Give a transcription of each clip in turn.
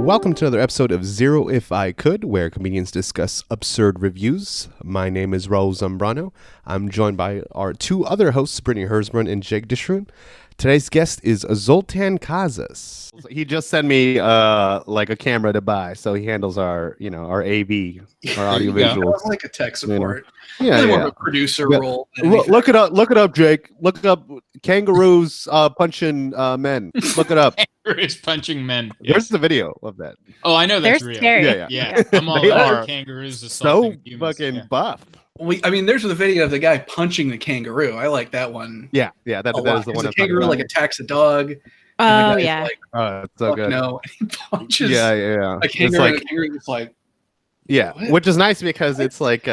Welcome to another episode of Zero If I Could, where comedians discuss absurd reviews. My name is Raul Zambrano. I'm joined by our two other hosts, Brittany Hersbrun and Jake Dishrun. Today's guest is Zoltan Kaszas. He just sent me like a camera to buy, so he handles our AV, our audio visuals. Like a tech support. Yeah, more of a producer role. Look it up, Jake. Look up kangaroos punching men. Look it up. Kangaroos punching men. Yes. Where's the video of that? Oh, I know that's They're real. scary. Yeah. I'm all They about are kangaroos So assaulting humans. fucking buff. There's the video of the guy punching the kangaroo. I like that one. Yeah, that is the one. The kangaroo like attacks a dog. Oh yeah. It's so good. No, he punches. Yeah. A kangaroo. And the kangaroo is like. Yeah, what? which is nice because it's like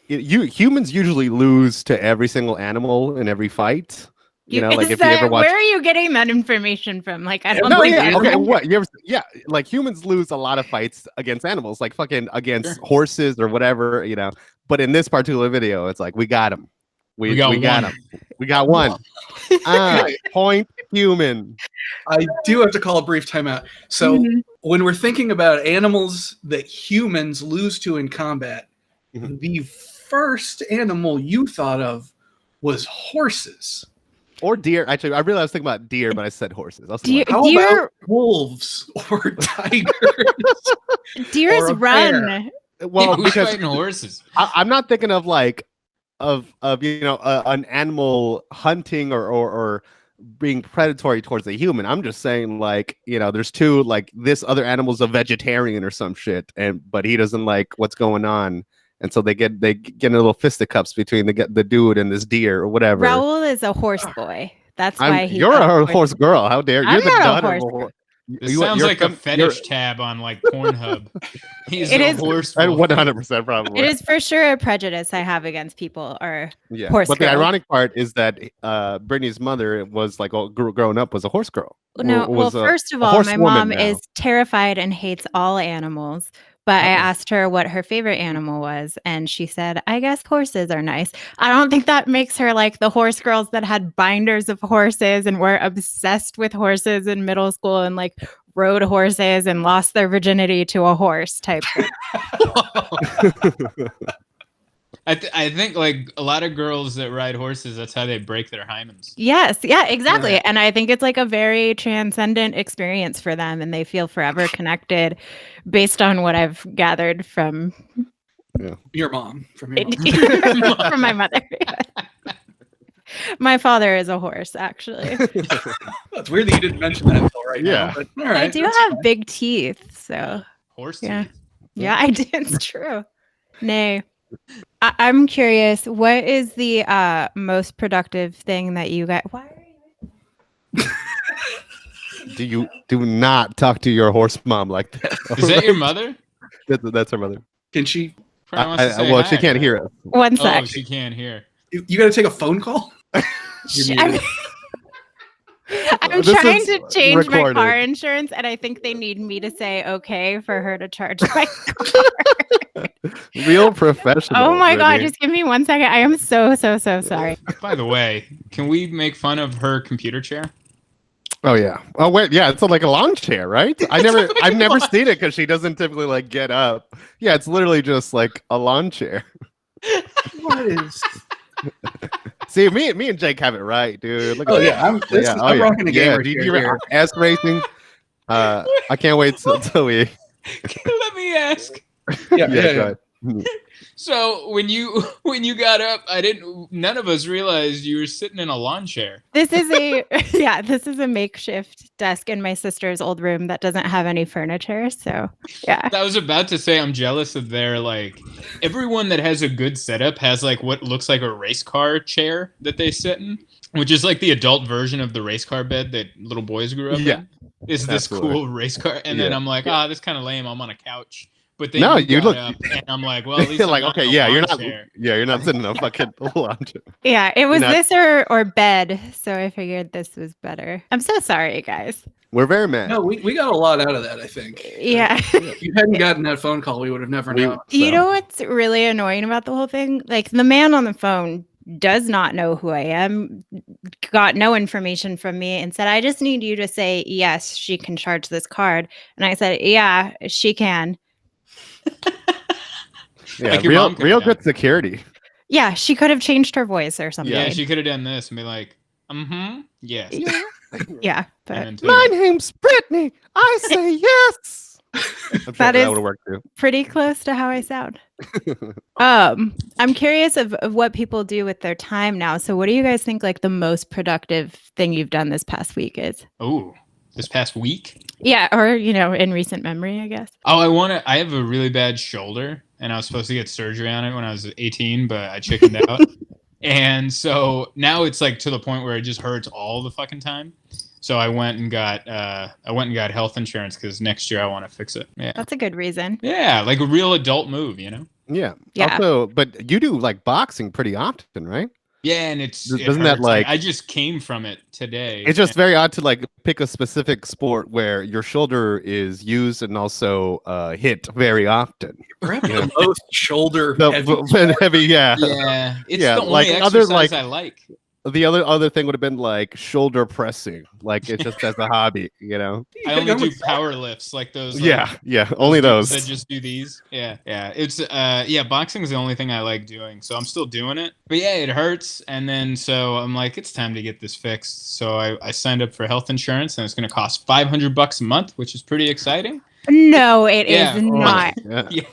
humans usually lose to every single animal in every fight. You know, like if you ever watch. Where are you getting that information from? Like I don't No, think yeah, okay. What you ever? Yeah, like humans lose a lot of fights against animals, like fucking against horses or whatever, you know. But in this particular video, it's like we got him. We got him. We got one. Point human. I do have to call a brief timeout. So when we're thinking about animals that humans lose to in combat, the first animal you thought of was horses. Or deer. Actually, I realized I was thinking about deer, but I said horses. I was Deer, like, How deer, about wolves or tigers? deers or a run. well, Who's because fighting horses? I'm not thinking of like an animal hunting or being predatory towards a human. I'm just saying like, there's two, like this other animal's a vegetarian or some shit, but he doesn't like what's going on. And so they get in little fisticuffs between the dude and this deer or whatever. Raul is a horse boy. That's why you're a horse girl. How dare you? You're I'm the not a daughter horse of a horse. This sounds like a fetish tab on like Pornhub. He's It a is- horse. 100% probably. It is for sure a prejudice I have against people or Yeah. horse But the girls. ironic part is that Brittany's mother was like growing up was a horse girl. No, well, first of all, my mom is terrified and hates all animals. But I asked her what her favorite animal was, and she said, I guess horses are nice. I don't think that makes her like the horse girls that had binders of horses and were obsessed with horses in middle school and like rode horses and lost their virginity to a horse type thing. I think like a lot of girls that ride horses, that's how they break their hymens. Yes, yeah, exactly. Yeah. And I think it's like a very transcendent experience for them, and they feel forever connected based on what I've gathered from Your mom. From your mom. from my mother. My father is a horse, actually. That's weird that you didn't mention that until right Yeah. now. But all right, I do that's have fine. big teeth, so Horse yeah. teeth. Yeah, I do. It's true. Nay. I'm curious, what is the most productive thing that you got? Why are you? Do not talk to your horse mom like that. Is that your mother? That's her mother. Can she? Probably wants to say Well, hi. she can't hear us. One Oh, sec. she can't hear. You got to take a phone call? You're I'm, muted. I'm This trying is to change my recorded. car insurance, and I think they need me to say okay for her to charge my car. Real professional. Oh my god, Brittany. just give me 1 second. I am so sorry. By the way, can we make fun of her computer chair? Oh yeah. Oh wait, yeah. It's like a lawn chair, right? I've never seen it because she doesn't typically like get up. Yeah, it's literally just like a lawn chair. What is? See, me and Jake have it right, dude. Look Oh at yeah, that. I'm rocking a gamer do chair you here. ass racing? I can't wait till we. Let me ask. Yeah, Go ahead. So when you got up, none of us realized you were sitting in a lawn chair. This is a makeshift desk in my sister's old room that doesn't have any furniture. So yeah. I was about to say I'm jealous of their like everyone that has a good setup has like what looks like a race car chair that they sit in, which is like the adult version of the race car bed that little boys grew up in. Is this absolutely. cool race car? And then Yeah. I'm like, this kind of lame. I'm on a couch. But then No, you you got look- up, and I'm like, well, at least You're I'm like, not okay, in a yeah, you're lawn not. chair. Yeah, you're not sitting in a fucking lawn chair. Yeah, it was Not- this or bed. So I figured this was better. I'm so sorry, guys. We're very mad. No, we got a lot out of that, I think. Yeah. If you hadn't gotten that phone call, we would have never known. You So- know what's really annoying about the whole thing? Like the man on the phone does not know who I am, got no information from me, and said, I just need you to say, yes, she can charge this card. And I said, yeah, she can. Yeah, Like your mom real good security. Yeah, she could have changed her voice or something. Yeah, she could have done this and be like, yes. Yeah, but My name's Brittany. I say yes. That would work too. Pretty close to how I sound. I'm curious of what people do with their time now. So what do you guys think like the most productive thing you've done this past week is? Oh, this past week? Yeah, or in recent memory, I guess. Oh, I have a really bad shoulder, and I was supposed to get surgery on it when I was 18, but I chickened out. And so now it's like to the point where it just hurts all the fucking time. So I went and got health insurance because next year I want to fix it. Yeah, that's a good reason. Yeah, like a real adult move, Yeah. Also, but you do like boxing pretty often, right? Yeah, and doesn't that like I just came from it today. It's just very odd to like pick a specific sport where your shoulder is used and also hit very often. The most shoulder heavy, yeah. Yeah, it's the only exercise I like. The other thing would have been like shoulder pressing, like it's just as a hobby, I only do power lifts, like those. Only those. That just do these. Yeah. It's boxing is the only thing I like doing, so I'm still doing it. But yeah, it hurts, and then so I'm like, it's time to get this fixed. So I signed up for health insurance, and it's going to cost $500 a month, which is pretty exciting. No, it is not. Yeah.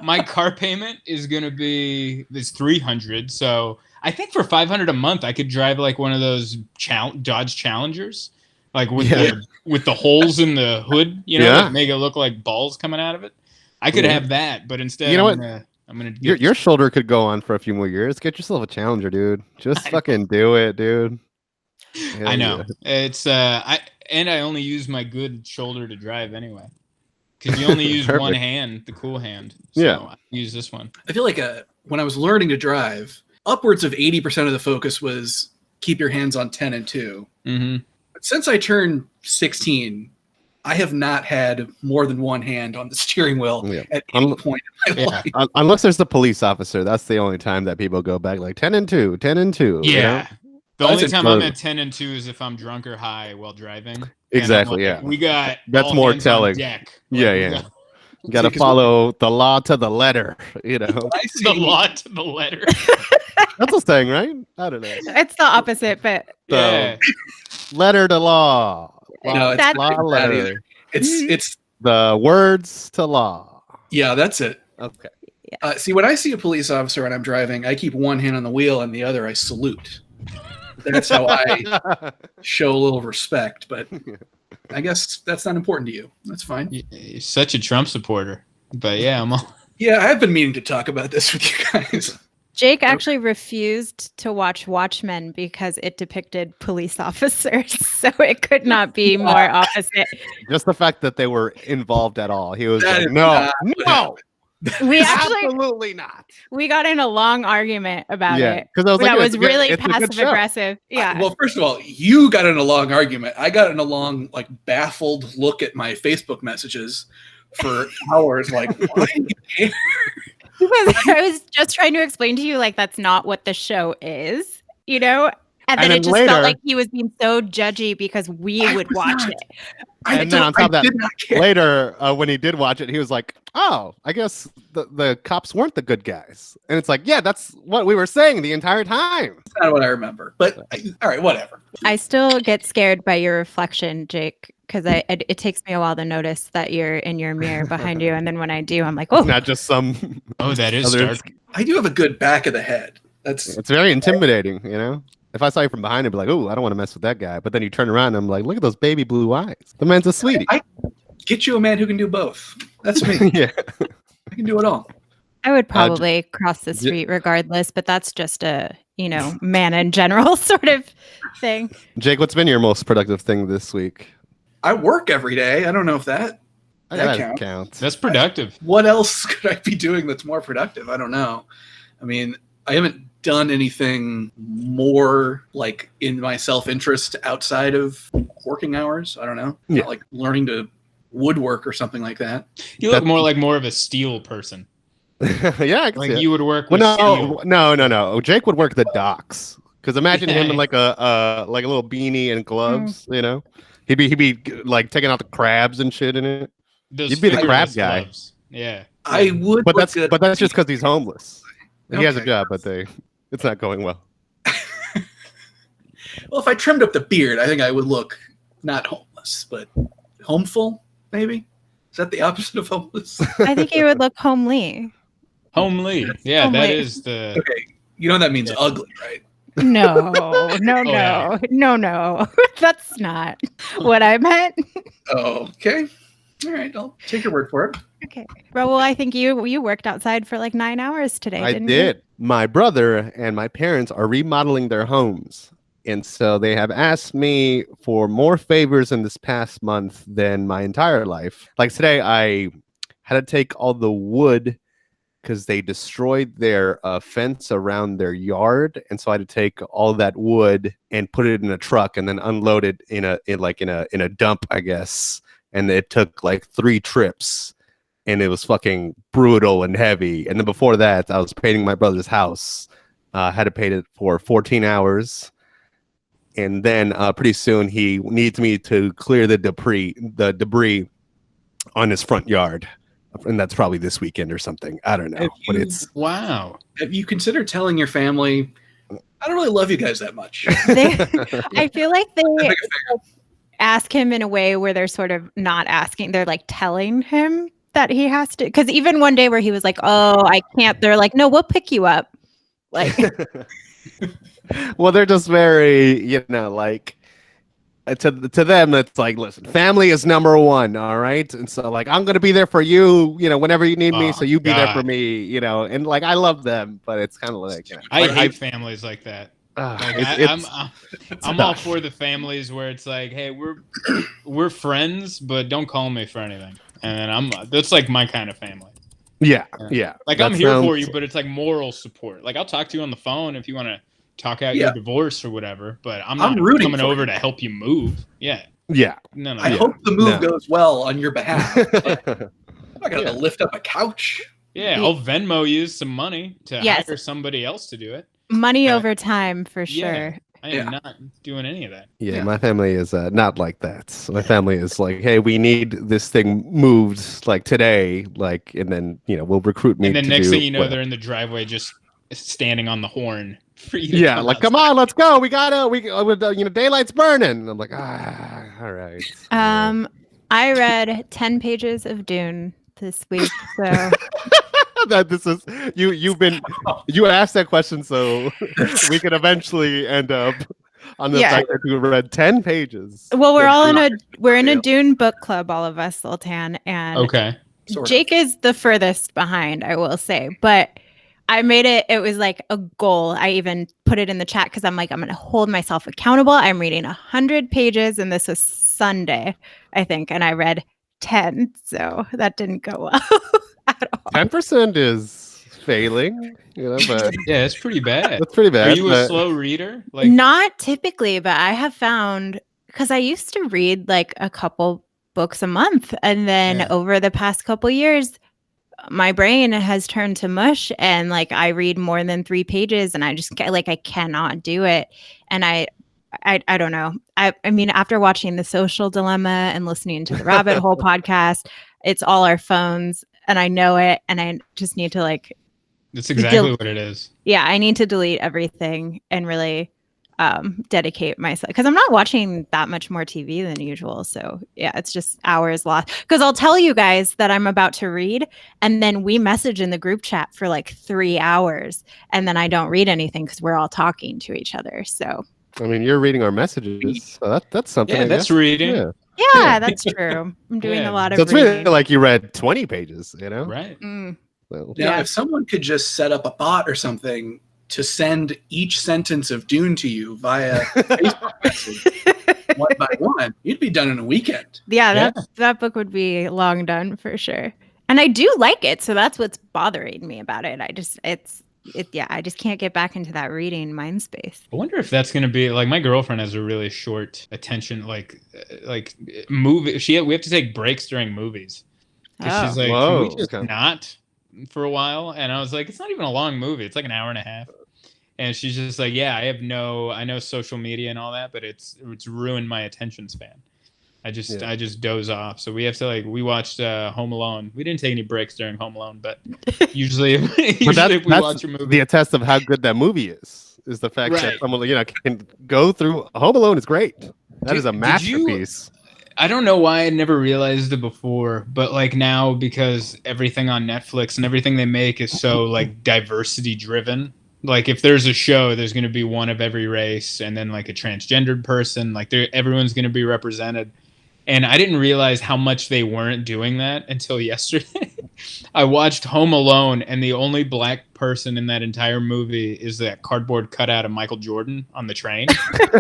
My car payment is going to be $300, so. I think for $500 a month, I could drive like one of those Dodge Challengers, like with the holes in the hood, that make it look like balls coming out of it. I could have that, but instead, I'm gonna. Your shoulder could go on for a few more years. Get yourself a Challenger, dude. Just fucking do it, dude. I know it's I only use my good shoulder to drive anyway, because you only use one hand, the cool hand. So I use this one. I feel like when I was learning to drive. Upwards of 80% of the focus was keep your hands on 10 and 2. Mm-hmm. But since I turned 16, I have not had more than one hand on the steering wheel at any point in my life. Unless there's the police officer. That's the only time that people go back like 10 and 2, 10 and 2. Yeah. The only time I'm at 10 and 2 is if I'm drunk or high while driving. Exactly, We got that's more telling. Deck. You got to follow the law to the letter, The law to the letter. That's a saying, right? I don't know. It's the opposite, but letter to law. No, it's law letter. It's the words to law. Yeah, that's it. Okay. See, when I see a police officer and I'm driving, I keep one hand on the wheel and the other I salute. That's how I show a little respect. But I guess that's not important to you. That's fine. You're such a Trump supporter. But yeah, I'm all... Yeah, I've been meaning to talk about this with you guys. Jake actually refused to watch Watchmen because it depicted police officers, so it could not be more opposite. Just the fact that they were involved at all. He was like, no. We actually absolutely not. We got in a long argument about it. Because that was really passive aggressive. Yeah. Well, first of all, you got in a long argument. I got in a long, baffled look at my Facebook messages for hours. Like, why do you care? Because I was just trying to explain to you, that's not what the show is, And then it just felt like he was being so judgy because we would watch it. And then on top of that, later, when he did watch it, he was like, oh, I guess the cops weren't the good guys. And it's like, yeah, that's what we were saying the entire time. That's not what I remember. But, all right, whatever. I still get scared by your reflection, Jake, because it takes me a while to notice that you're in your mirror behind you. And then when I do, I'm like, oh. Not just some... Oh, that is dark. I do have a good back of the head. It's very intimidating, If I saw you from behind, I'd be like, oh, I don't want to mess with that guy. But then you turn around and I'm like, look at those baby blue eyes. The man's a sweetie. I get you a man who can do both. That's me. Yeah. I can do it all. I would probably cross the street regardless, but that's just a, man in general sort of thing. Jake, what's been your most productive thing this week? I work every day. I don't know if that counts. That's productive. What else could I be doing that's more productive? I don't know. I mean, I haven't done anything more in my self-interest outside of working hours. I don't know. Yeah. Not learning to woodwork or something like that. You look more of a steel person. Yeah, I can Like see it. you would work Well, with steel. no. Jake would work the docks because imagine him in like a little beanie and gloves. You know, he'd be like taking out the crabs and shit in it. Those You'd be the crab fingerless guy. gloves. Yeah. I would, But look that's just because he's homeless. He has a Okay. job, but it's not going well. Well, if I trimmed up the beard, I think I would look not homeless, but homeful, maybe? Is that the opposite of homeless? I think you would look homely. Homely. Yeah, Homely. that is the. Okay, you know that means ugly, right? No. yeah. No. That's not what I meant. Oh, okay. All right, I'll take your word for it. Okay. Well, I think you worked outside for like 9 hours today, I didn't did. you? My brother and my parents are remodeling their homes. And so they have asked me for more favors in this past month than my entire life. Like today, I had to take all the wood because they destroyed their fence around their yard. And so I had to take all that wood and put it in a truck and then unload it in a dump, I guess. And it took like 3 trips. And it was fucking brutal and heavy. And then before that, I was painting my brother's house. Had to paint it for 14 hours. And then pretty soon he needs me to clear the debris on his front yard. And that's probably this weekend or something. I don't know. But it's wow. Have you considered telling your family, I don't really love you guys that much? I feel like they ask him in a way where they're sort of not asking. They're like telling him that he has to. Because even one day where he was like, oh, I can't. They're like, no, we'll pick you up. Like, well, they're just very, like to them, it's like, listen, family is number one. All right. And so like, I'm going to be there for you, whenever you need me. So you be there for me, and like, I love them, but it's kind of like, I hate families like that. Like, I'm all for the families where it's like, hey, we're friends, but don't call me for anything. And that's like my kind of family. Yeah. Like I'm here for you, but it's like moral support. Like I'll talk to you on the phone if you want to talk out your divorce or whatever, but I'm not coming over to help you move. Yeah. No. I hope the move goes well on your behalf. I'm not gonna lift up a couch. Yeah, I'll Venmo you some money to hire somebody else to do it. Money over time for sure. Yeah, I am not doing any of that. Yeah, my family is not like that. So my family is like, hey, we need this thing moved like today, like, and then we'll recruit me. And then next thing you know, they're in the driveway just standing on the horn for you. Yeah, like, come on, let's go. We daylight's burning. And I'm like, all right. I read 10 pages of Dune this week, so. That this is you asked that question so we could eventually end up on the fact that we read 10 pages. Well, we're in a Dune book club, all of us, Zoltan, and okay. Jake is the furthest behind, I will say, but I made it was like a goal. I even put it in the chat because I'm like, I'm going to hold myself accountable. I'm reading 100 pages, and this was Sunday, I think, and I read 10, so that didn't go well. 10% is failing, but yeah, it's pretty bad. That's pretty bad. Are you a slow reader? Like not typically, but I have found because I used to read like a couple books a month, and then over the past couple years, my brain has turned to mush, and like I read more than 3 pages, and I just I cannot do it, and I don't know. I mean, after watching The Social Dilemma and listening to the Rabbit Hole podcast, it's all our phones. And I know it, and I just need to That's exactly what it is. Yeah, I need to delete everything and really dedicate myself because I'm not watching that much more TV than usual. So yeah, it's just hours lost. Because I'll tell you guys that I'm about to read, and then we message in the group chat for like 3 hours, and then I don't read anything because we're all talking to each other. So I mean, you're reading our messages, so that's something. Yeah, that's reading. Yeah, that's true. I'm doing a lot of it's reading. really like you read 20 pages, Right. So. Now, if someone could just set up a bot or something to send each sentence of Dune to you via Facebook message, one by one, you'd be done in a weekend. Yeah, that book would be long done for sure. And I do like it, so that's what's bothering me about it. I just can't get back into that reading mind space. I wonder if that's going to be like my girlfriend has a really short attention, like movie. We have to take breaks during movies. She's like, can we just not for a while, and I was like, it's not even a long movie. It's like an hour and a half. And she's just like, yeah, I know social media and all that, but it's ruined my attention span. I just doze off. So we have to we watched Home Alone. We didn't take any breaks during Home Alone, but usually if we watch a movie, the attest of how good that movie is the fact that someone can go through. Home Alone is great. That is a masterpiece. I don't know why I never realized it before, but now, because everything on Netflix and everything they make is so diversity driven. If there's a show, there's going to be one of every race, and then a transgendered person. Everyone's going to be represented. And I didn't realize how much they weren't doing that until yesterday. I watched Home Alone, and the only black person in that entire movie is that cardboard cutout of Michael Jordan on the train.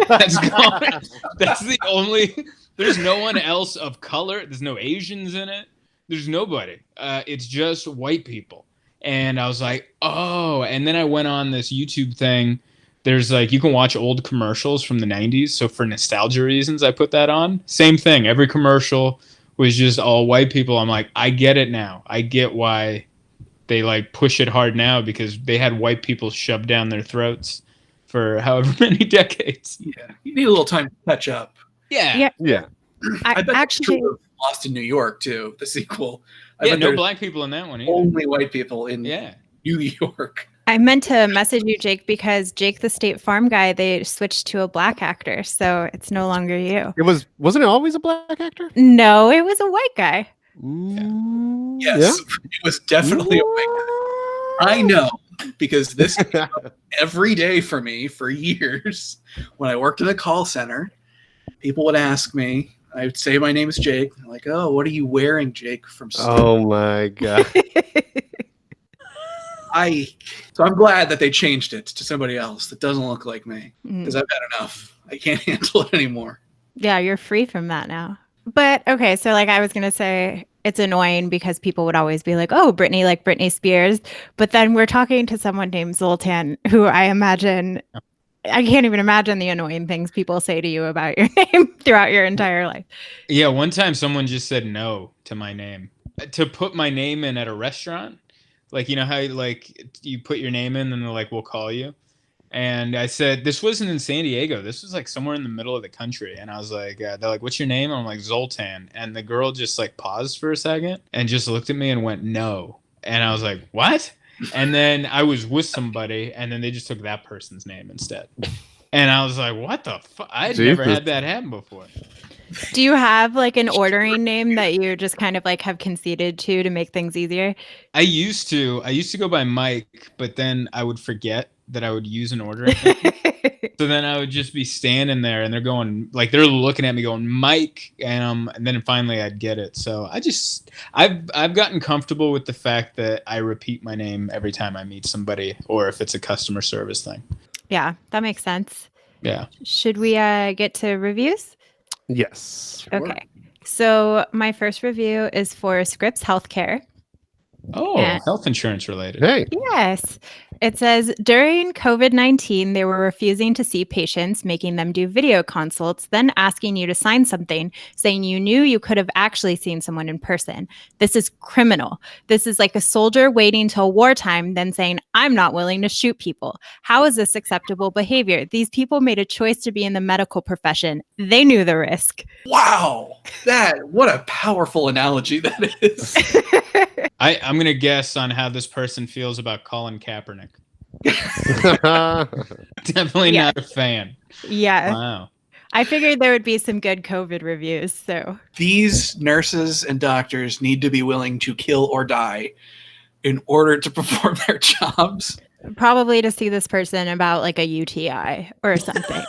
That's gone. That's the only. There's no one else of color. There's no Asians in it. There's nobody. It's just white people. And I was like, oh. And then I went on this YouTube thing. There's you can watch old commercials from the 90s. So for nostalgia reasons, I put that on. Same thing. Every commercial was just all white people. I'm like, I get it now. I get why they push it hard now, because they had white people shoved down their throats for however many decades. Yeah. You need a little time to catch up. Yeah. I bet actually Lost in New York too, the sequel. No black people in that one either. Only white people in New York. I meant to message you, Jake, because Jake, the State Farm guy, they switched to a black actor, so it's no longer you. Wasn't it always a black actor? No, it was a white guy. Yes, it was definitely a white guy. I know, because this came up every day for me for years. When I worked in a call center, people would ask me, I would say my name is Jake. They're like, oh, what are you wearing, Jake? From State? Oh my God. So I'm glad that they changed it to somebody else that doesn't look like me, because I've had enough. I can't handle it anymore. Yeah, you're free from that now. But okay, so I was gonna say, it's annoying because people would always be like, oh, Britney, like Britney Spears. But then we're talking to someone named Zoltan, who I can't even imagine the annoying things people say to you about your name throughout your entire life. Yeah, one time someone just said no to my name. To put my name in at a restaurant, you know how you put your name in and they're like, we'll call you. And I said, this wasn't in San Diego. This was somewhere in the middle of the country. And I was like, they're like, what's your name? And I'm like, Zoltan. And the girl just paused for a second and just looked at me and went, no. And I was like, what? And then I was with somebody, and then they just took that person's name instead. And I was like, what the fuck? I'd never had that happen before. Do you have an ordering name that you just kind of have conceded to make things easier? I used to go by Mike, but then I would forget that I would use an ordering name. So then I would just be standing there, and they're going they're looking at me going, Mike, and then finally I'd get it. So I've gotten comfortable with the fact that I repeat my name every time I meet somebody, or if it's a customer service thing. Yeah, that makes sense. Yeah. Should we get to reviews? Yes. Sure. Okay. So my first review is for Scripps Healthcare. Oh, health insurance related. Hey. Yes. It says, during COVID-19, they were refusing to see patients, making them do video consults, then asking you to sign something saying you knew you could have actually seen someone in person. This is criminal. This is like a soldier waiting till wartime, then saying, I'm not willing to shoot people. How is this acceptable behavior? These people made a choice to be in the medical profession. They knew the risk. Wow. What a powerful analogy that is. I'm going to guess on how this person feels about Colin Kaepernick. Definitely not a fan. Yeah. Wow. I figured there would be some good COVID reviews. So these nurses and doctors need to be willing to kill or die in order to perform their jobs. Probably to see this person about a UTI or something.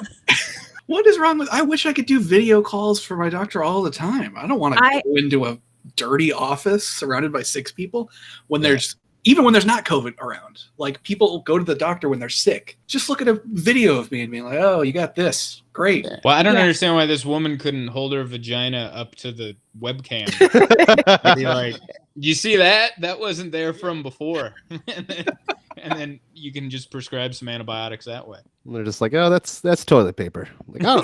What is wrong with? I wish I could do video calls for my doctor all the time. I don't want to go into a dirty office surrounded by 6 people when there's not COVID around. People go to the doctor when they're sick. Just look at a video of me and be like, oh, you got this. Great. Well, I don't understand why this woman couldn't hold her vagina up to the webcam. Be like, you see that? That wasn't there from before. and then you can just prescribe some antibiotics that way. And they're just like, oh, that's toilet paper. I'm like, oh.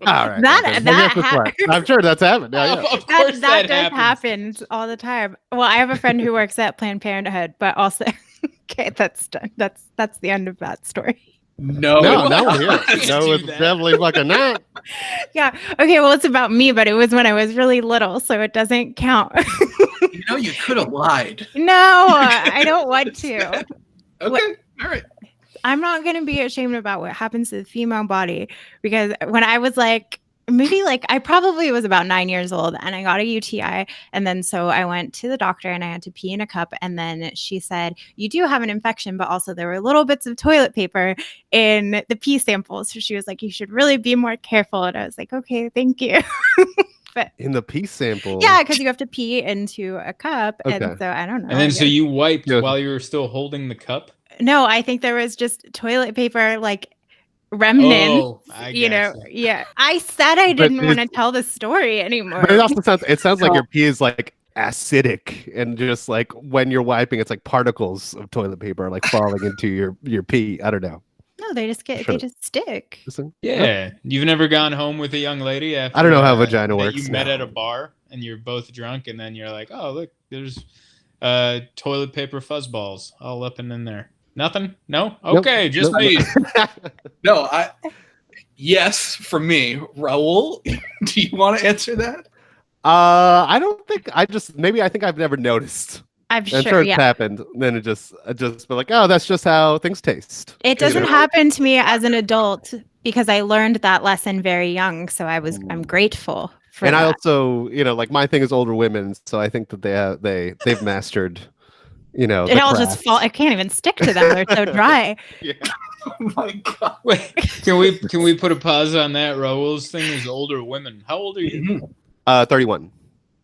All right. That I'm sure that's happened. Yeah, yeah. Of course that does happens. happen all the time. Well, I have a friend who works at Planned Parenthood, but also okay, that's done. That's the end of that story. No, we're here. No, it's definitely fucking not. Yeah. Okay. Well, it's about me, but it was when I was really little, so it doesn't count. You could have lied. No, I don't want to. Okay. All right. I'm not going to be ashamed about what happens to the female body, because when I was I probably was about 9 years old, and I got a UTI. And then so I went to the doctor and I had to pee in a cup. And then she said, you do have an infection, but also there were little bits of toilet paper in the pee sample. So she was like, you should really be more careful. And I was like, okay, thank you. But in the pee sample. Yeah, because you have to pee into a cup. Okay. And so I don't know. And then so you wiped while you were still holding the cup? No, I think there was just toilet paper remnant, yeah. I said I didn't want to tell the story anymore. But it also sounds like your pee is acidic, and just when you're wiping, it's particles of toilet paper falling into your pee. I don't know. No, they just stick. Yeah. You've never gone home with a young lady after I don't know how vagina works. You met at a bar and you're both drunk, and then you're like, oh, look, there's toilet paper fuzzballs all up and in there. Nothing? No? Okay, nope. just me. No, yes, for me. Raul, do you want to answer that? I don't think I think I've never noticed. I'm sure it's happened. Then it just be like, oh, that's just how things taste. It doesn't happen to me as an adult, because I learned that lesson very young. So I'm grateful for that. I also, my thing is older women, so I think that they've mastered. It all just fall. It can't even stick to them. They're so dry. Yeah. Oh my God. Wait, can we put a pause on that? Raul's thing is older women. How old are you? 31.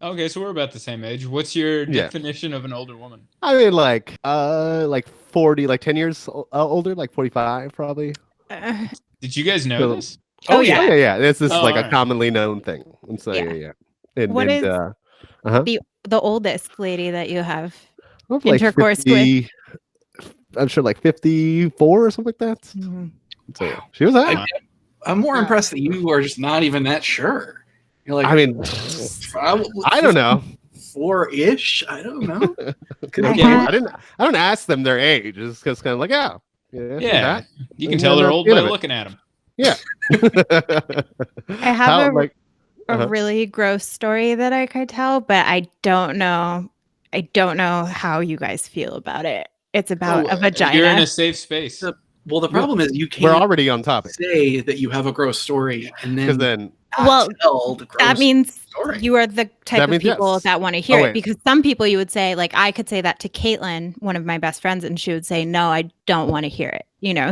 Okay, so we're about the same age. What's your definition of an older woman? I mean, 40, 10 years older, 45 probably. Did you guys know this? Oh yeah. This is a commonly known thing. And so yeah. What is the oldest lady that you have intercourse 50, with? I'm sure 54 or something like that. Mm-hmm. So yeah, she was hot. I'm more impressed that you are just not even that sure. You're like, I mean, I don't know. 4-ish. I don't know. I don't ask them their age. It's just kind of yeah. You can tell they're old by looking at them. Yeah. I have a really gross story that I could tell, but I don't know how you guys feel about it. It's about a vagina. You're in a safe space. Well, the problem is you can't. We're already on topic. Say that you have a gross story, and then that means you are the type of people that want to hear it. Because some people you would say, I could say that to Caitlin, one of my best friends, and she would say, no, I don't want to hear it.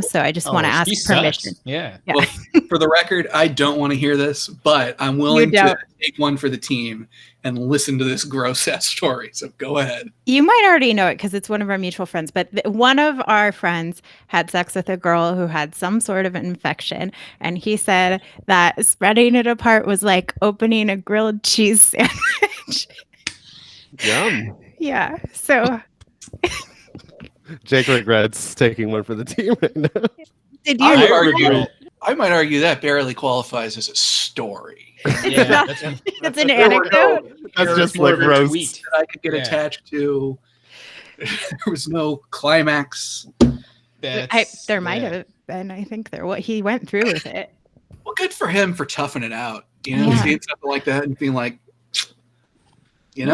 So I just want to ask permission. Yeah. Well, for the record, I don't want to hear this, but I'm willing to take one for the team and listen to this gross ass story. So go ahead. You might already know it because it's one of our mutual friends, but one of our friends had sex with a girl who had some sort of infection. And he said that spreading it apart was like opening a grilled cheese sandwich. Yum. Yeah. So Jake regrets taking one for the team right now. Did you? I might argue that barely qualifies as a story. Yeah, that's an anecdote. That's just like roast that I could get attached to. There was no climax. There might have been. I think what he went through with it. Well, good for him for toughing it out. Seeing something like that and being like, I'm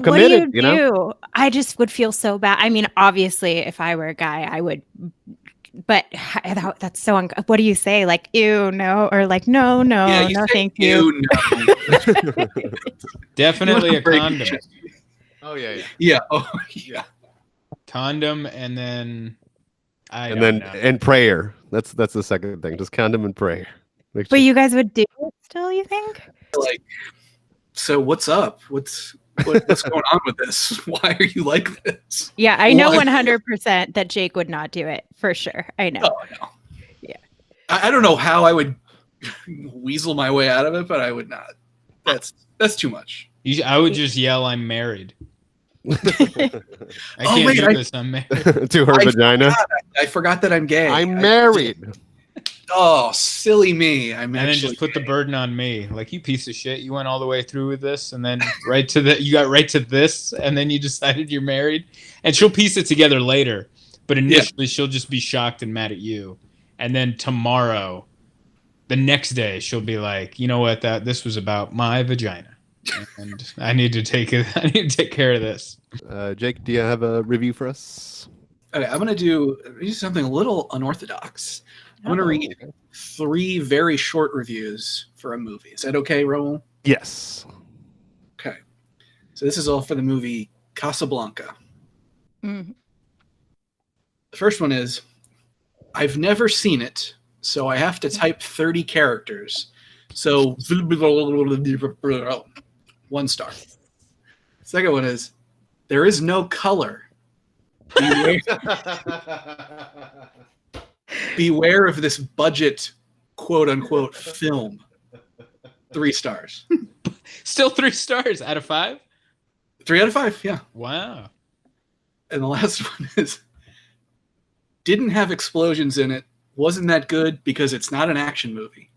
committed. What do you do? I just would feel so bad. I mean, obviously, if I were a guy, I would. But that's so. What do you say? Ew, no, or no, thank you. No. Definitely a condom. Oh yeah. Yeah. Oh yeah. Condom, and then and prayer. That's the second thing. Just condom and prayer. But you guys would do it still? You think? So what's up? What's going on with this? Why are you like this? Yeah, I know 100% that Jake would not do it for sure. I know. Oh, no. Yeah. I don't know how I would weasel my way out of it, but I would not. That's too much. I would just yell, "I'm married." I can't do this. I'm married. To her vagina. I forgot that I'm gay. I'm married. oh, silly me. And then just put the burden on me. Like, you piece of shit. You went all the way through with this, and then you got right to this, and then you decided you're married. And she'll piece it together later. But initially, she'll just be shocked and mad at you. And then tomorrow, the next day, she'll be like, you know what? This was about my vagina. And I need to take care of this. Jake, do you have a review for us? Okay, I'm going to do something a little unorthodox. I'm going to read 3 very short reviews for a movie. Is that okay, Raul? Yes. Okay. So this is all for the movie Casa Blanca. Mm-hmm. The first one is, I've never seen it, so I have to type 30 characters. So 1 star. Second one is, there is no color. Beware of this budget, quote unquote, film. 3 stars. Still 3 stars out of 5? 3 out of 5, yeah. Wow. And the last one is, didn't have explosions in it. Wasn't that good because it's not an action movie.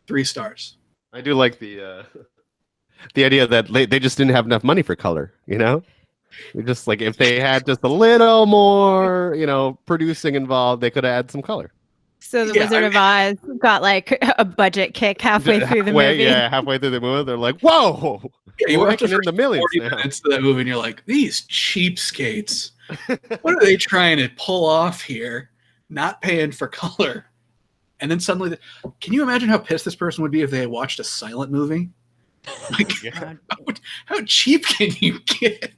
3 stars. I do like the idea that they just didn't have enough money for color, you know? Just like if they had just a little more, producing involved, they could have had some color. So the Wizard of Oz got like a budget kick halfway through the movie. Yeah, halfway through the movie, they're like, "Whoa, you we're making in the millions 40 now." minutes of that movie, and you're like, "These cheapskates! What are they trying to pull off here? Not paying for color." And then suddenly, can you imagine how pissed this person would be if they had watched a silent movie? Like, how cheap can you get?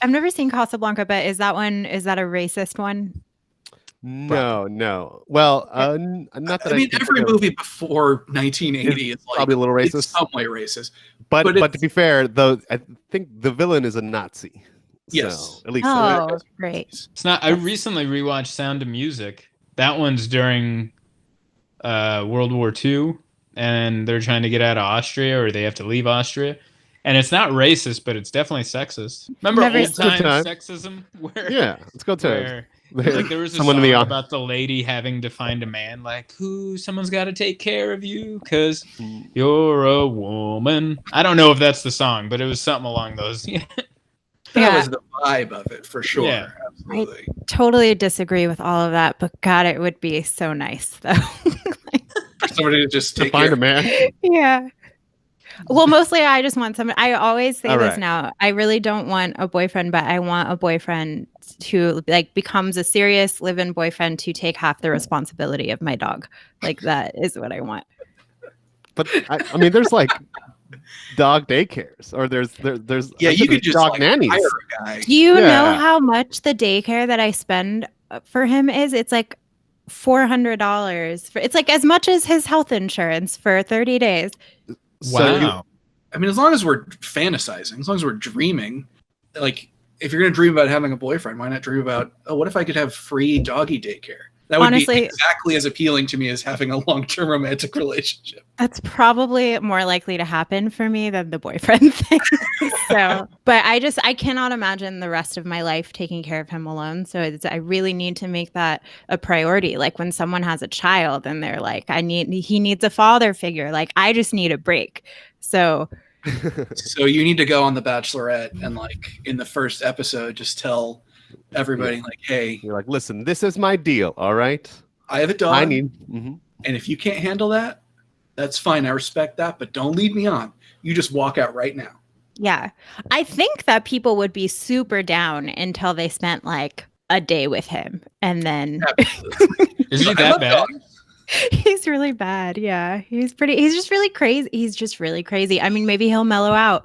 I've never seen Casa Blanca, but is that a racist one? No. Well, not that. I mean, every movie before 1980 is like, probably a little racist. It's some way racist. But to be fair, though, I think the villain is a Nazi. Yes. So, at least. Oh, great. It's not. I recently rewatched Sound of Music. That one's during World War II, and they're trying to get out of Austria, or they have to leave Austria. And it's not racist, but it's definitely sexist. Remember old time sexism? Let's go to it. Like there was a song about the lady having to find a man, like, someone's got to take care of you because you're a woman. I don't know if that's the song, but it was something along those. That was the vibe of it, for sure. Yeah. Absolutely. I totally disagree with all of that, but God, it would be so nice, though. For somebody to just take find a man. Yeah. Well, mostly I just want somebody. I always say this now. I really don't want a boyfriend, but I want a boyfriend who becomes a serious live-in boyfriend to take half the responsibility of my dog. Like that is what I want. But I mean, there's like dog daycares, or there's you could just dog nannies. Hire a guy. Do you know how much the daycare that I spend for him is? It's like $400. It's like as much as his health insurance for 30 days. Wow. I mean, as long as we're fantasizing, as long as we're dreaming, like if you're going to dream about having a boyfriend, why not dream about, what if I could have free doggy daycare? That would be exactly as appealing to me as having a long-term romantic relationship. That's probably more likely to happen for me than the boyfriend thing. But I cannot imagine the rest of my life taking care of him alone. So I really need to make that a priority. Like when someone has a child and they're like, he needs a father figure. Like I just need a break. So you need to go on The Bachelorette and like in the first episode, just tell everybody like, hey, you're like, listen, this is my deal. All right. I have a dog. And if you can't handle that, that's fine. I respect that, but don't lead me on. You just walk out right now. Yeah. I think that people would be super down until they spent like a day with him. And then is he that bad? He's really bad. Yeah. He's just really crazy. He's just really crazy. I mean, maybe he'll mellow out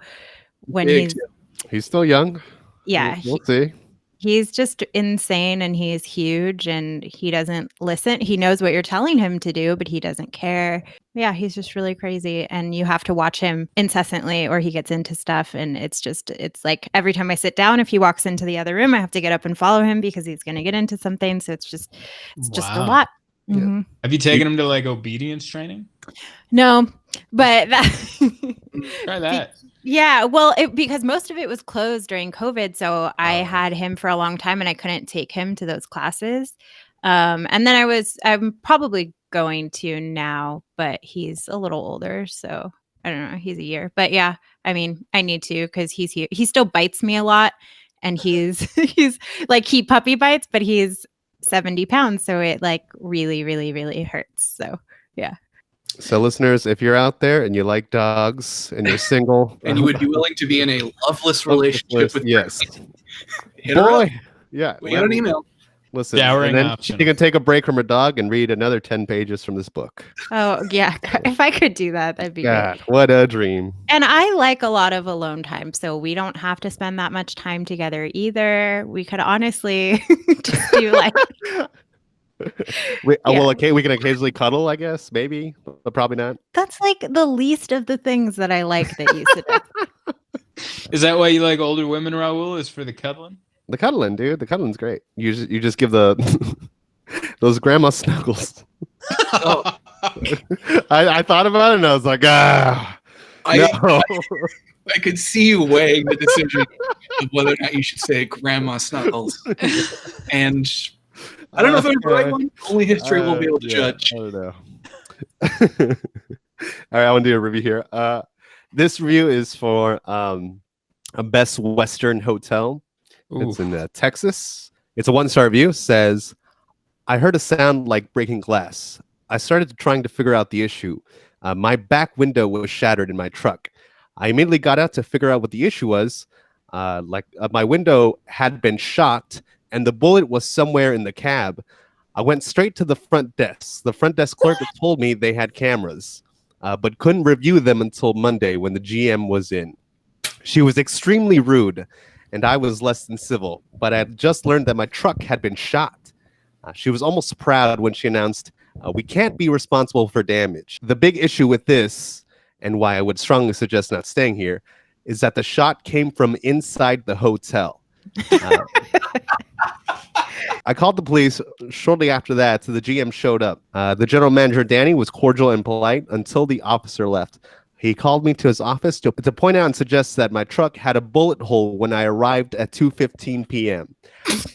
when he's still young. Yeah. We'll see. He's just insane and he's huge and he doesn't listen. He knows what you're telling him to do, but he doesn't care. Yeah, he's just really crazy. And you have to watch him incessantly or he gets into stuff. And it's like every time I sit down, if he walks into the other room, I have to get up and follow him because he's going to get into something. So it's just a lot. Yeah. Mm-hmm. Have you taken him to like obedience training? No, but try that. Yeah, well, because most of it was closed during COVID, so I had him for a long time, and I couldn't take him to those classes. And then I'm probably going to now, but he's a little older, so I don't know. He's a year, but yeah, I mean, I need to because he's here. He still bites me a lot, and he's like he puppy bites, but he's 70 pounds, so it like really, really, really hurts. So yeah. So listeners, if you're out there and you like dogs and you're single and you would be willing to be in a loveless relationship with yes, boy, yeah, we got an email. Listen, and then she can take a break from her dog and read another 10 pages from this book. Oh, yeah. If I could do that, that'd be great. What a dream. And I like a lot of alone time, so we don't have to spend that much time together either. We could honestly just do like... we can occasionally cuddle, I guess, maybe, but probably not. That's like the least of the things that I like that you said. Is that why you like older women, Raul, is for the cuddling? The cuddling, dude. The cuddling's great. You just give the those grandma snuggles. Oh. I thought about it and I was like, no. I could see you weighing the decision of whether or not you should say grandma snuggles. And I don't know if there's the right one. Only history will be able to judge. I don't know. All right, I want to do a review here. This review is for a Best Western Hotel. Ooh. It's in Texas. It's a 1-star review. Says, I heard a sound like breaking glass. I started trying to figure out the issue. My back window was shattered in my truck. I immediately got out to figure out what the issue was. My window had been shot and the bullet was somewhere in the cab. I went straight to the front desk. The front desk clerk told me they had cameras, but couldn't review them until Monday when the GM was in. She was extremely rude, and I was less than civil, but I had just learned that my truck had been shot. She was almost proud when she announced, we can't be responsible for damage. The big issue with this, and why I would strongly suggest not staying here, is that the shot came from inside the hotel. I called the police shortly after that, so the GM showed up. The general manager, Danny, was cordial and polite until the officer left. He called me to his office to point out and suggest that my truck had a bullet hole when I arrived at 2:15 p.m.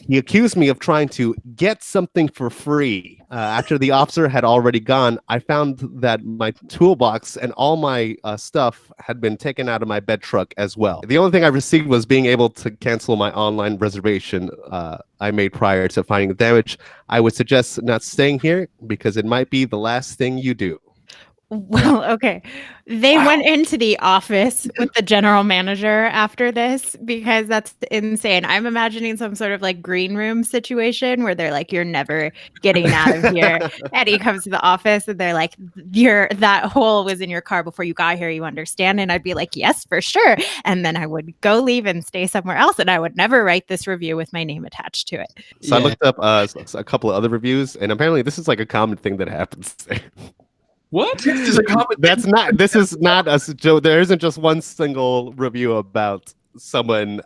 He accused me of trying to get something for free. After the officer had already gone, I found that my toolbox and all my stuff had been taken out of my bed truck as well. The only thing I received was being able to cancel my online reservation I made prior to finding the damage. I would suggest not staying here because it might be the last thing you do. Well, okay. They went into the office with the general manager after this because that's insane. I'm imagining some sort of like green room situation where they're like, you're never getting out of here. And he comes to the office and they're like, that hole was in your car before you got here. You understand? And I'd be like, yes, for sure. And then I would go leave and stay somewhere else. And I would never write this review with my name attached to it. So I looked up a couple of other reviews, and apparently this is like a common thing that happens. What? This is a common This is not a joke. There isn't just one single review about someone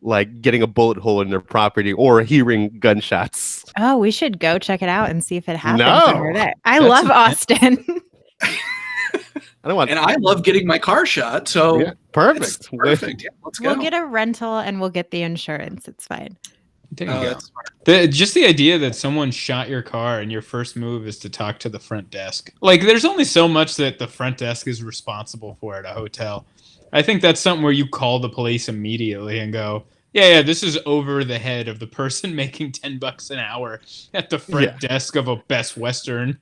like getting a bullet hole in their property or hearing gunshots. Oh, we should go check it out and see if it happens over there. I That's love Austin. I love getting my car shot. So yeah, perfect. Perfect. Yeah, let's go. We'll get a rental and we'll get the insurance. It's fine. There you go. Just the idea that someone shot your car and your first move is to talk to the front desk. Like, there's only so much that the front desk is responsible for at a hotel. I think that's something where you call the police immediately and go, yeah, this is over the head of the person making $10 an hour at the front desk of a Best Western.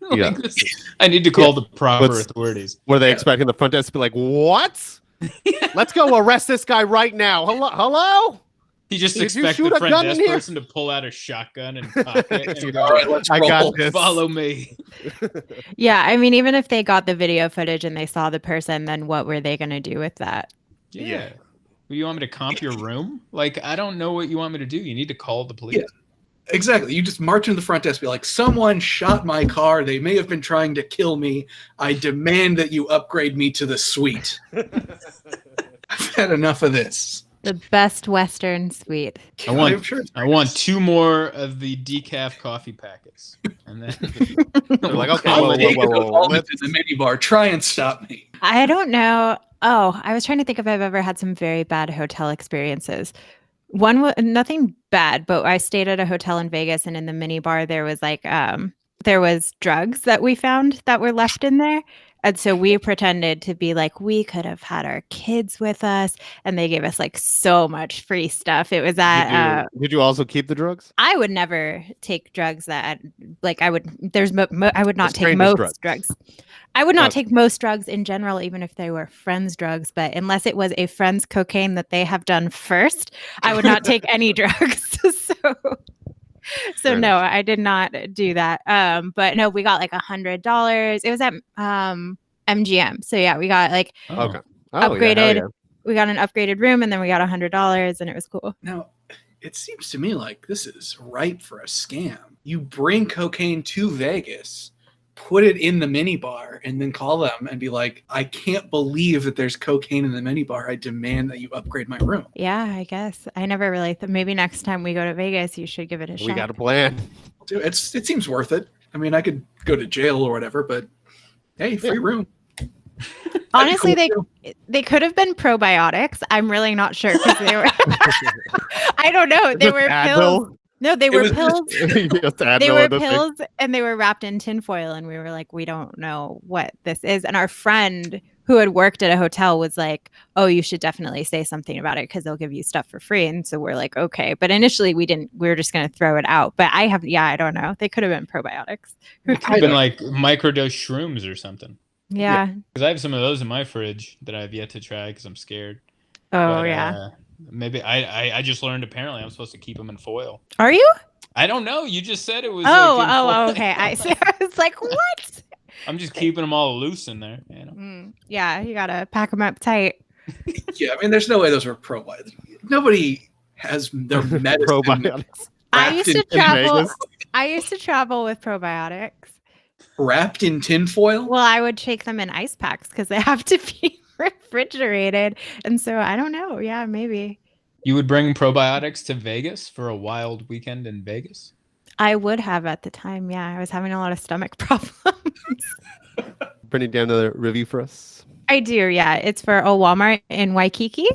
I need to call the proper authorities. Were they expecting the front desk to be like, what? Let's go arrest this guy right now. Hello? He just expects the front desk person to pull out a shotgun and cock it and go, all right, let's roll. I got this. Follow me. Yeah, I mean, even if they got the video footage and they saw the person, then what were they going to do with that? Yeah. You want me to comp your room? Like, I don't know what you want me to do. You need to call the police. Yeah, exactly. You just march into the front desk, be like, someone shot my car. They may have been trying to kill me. I demand that you upgrade me to the suite. I've had enough of this. The Best Western suite. I want 2 more of the decaf coffee packets. And then they're like, okay, whoa. In the minibar. Try and stop me. I don't know. Oh, I was trying to think if I've ever had some very bad hotel experiences. One was nothing bad, but I stayed at a hotel in Vegas, and in the minibar there was like there was drugs that we found that were left in there. And so we pretended to be like, we could have had our kids with us. And they gave us like so much free stuff. It was at. Did you also keep the drugs? I would never take drugs that like I would. I would not take most drugs. I would not take most drugs in general, even if they were friends' drugs. But unless it was a friend's cocaine that they have done first, I would not take any drugs. So no, I did not do that. But no, we got like $100. It was at MGM. So yeah, we got like upgraded. Yeah. We got an upgraded room, and then we got $100, and it was cool. Now, it seems to me like this is ripe for a scam. You bring cocaine to Vegas, put it in the minibar, and then call them and be like, I can't believe that there's cocaine in the minibar. I demand that you upgrade my room. Yeah, I guess. I never really thought maybe next time we go to Vegas, you should give it a shot. We got a plan. Dude, it seems worth it. I mean, I could go to jail or whatever, but hey, free room. Honestly, they could have been probiotics. I'm really not sure because they were. I don't know. They were pills. No, they were pills. They were pills, and they were wrapped in tinfoil. And we were like, we don't know what this is. And our friend who had worked at a hotel was like, oh, you should definitely say something about it because they'll give you stuff for free. And so we're like, okay. But initially we didn't. We were just going to throw it out. But I don't know. They could have been probiotics. It could have been like microdose shrooms or something. Yeah. Because I have some of those in my fridge that I've yet to try because I'm scared. Oh, but, yeah. Maybe I just learned apparently I'm supposed to keep them in foil. Are you? I don't know. You just said it was. Okay. I was like, what? I'm just keeping them all loose in there. You know? Yeah, you gotta pack them up tight. Yeah, I mean, there's no way those were probiotics. Nobody has their medicine. Probiotics. I used to travel with probiotics. Wrapped in tinfoil? Well, I would take them in ice packs because they have to be refrigerated. And so I don't know. Yeah, maybe. You would bring probiotics to Vegas for a wild weekend in Vegas? I would have at the time. Yeah, I was having a lot of stomach problems. Brittany, do you have another review for us? I do. Yeah, it's for a Walmart in Waikiki.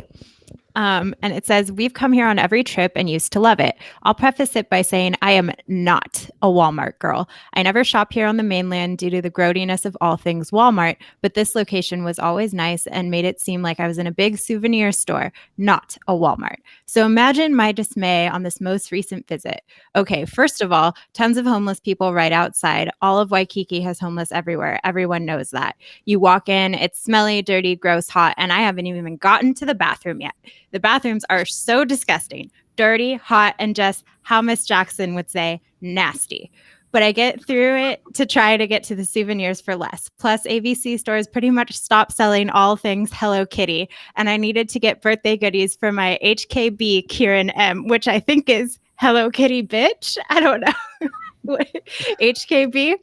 And it says, we've come here on every trip and used to love it. I'll preface it by saying I am not a Walmart girl. I never shop here on the mainland due to the grody-ness of all things Walmart, but this location was always nice and made it seem like I was in a big souvenir store, not a Walmart. So imagine my dismay on this most recent visit. Okay, first of all, tons of homeless people right outside. All of Waikiki has homeless everywhere. Everyone knows that. You walk in, it's smelly, dirty, gross, hot, and I haven't even gotten to the bathroom yet. The bathrooms are so disgusting, dirty, hot, and just how Miss Jackson would say, nasty. But I get through it to try to get to the souvenirs for less. Plus, ABC stores pretty much stopped selling all things Hello Kitty, and I needed to get birthday goodies for my HKB Kieran M, which I think is Hello Kitty bitch. I don't know. HKB.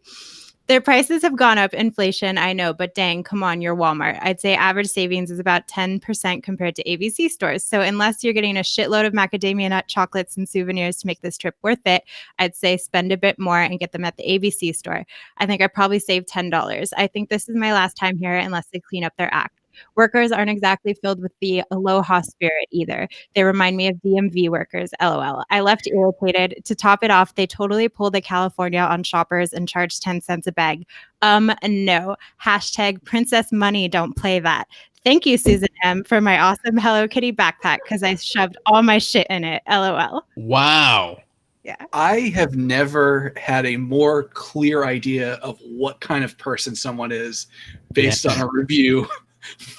Their prices have gone up, inflation, I know, but dang, come on, you're Walmart. I'd say average savings is about 10% compared to ABC stores. So unless you're getting a shitload of macadamia nut chocolates and souvenirs to make this trip worth it, I'd say spend a bit more and get them at the ABC store. I think I probably saved $10. I think this is my last time here unless they clean up their act. Workers aren't exactly filled with the aloha spirit either. They remind me of DMV workers, LOL. I left irritated. To top it off, they totally pulled a California on shoppers and charged 10 cents a bag. No. Hashtag princess money, don't play that. Thank you, Susan M., for my awesome Hello Kitty backpack because I shoved all my shit in it, LOL. Wow. Yeah. I have never had a more clear idea of what kind of person someone is based on a review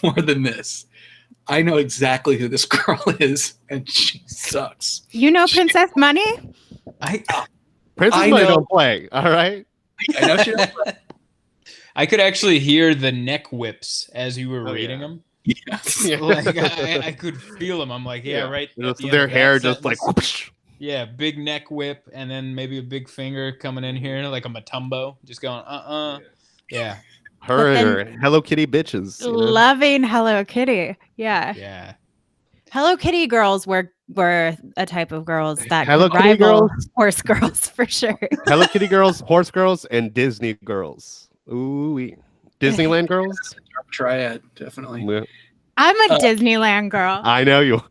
more than this. I know exactly who this girl is, and she sucks. You know Princess Money? Princess Money don't play, all right? I know she don't play. I could actually hear the neck whips as you were reading them. Yes. Like I could feel them. I'm like, right. Their hair just like whoosh. Yeah, big neck whip, and then maybe a big finger coming in here, like a matumbo, just going, Yeah. Her and her Hello Kitty bitches. Loving Hello Kitty. Yeah. Yeah. Hello Kitty girls were a type of girls that Hello could Kitty rival girls? horse girls for sure. Hello Kitty girls, horse girls, and Disney girls. Ooh, Disneyland girls? Triad, definitely. Yeah. I'm a Disneyland girl. I know you.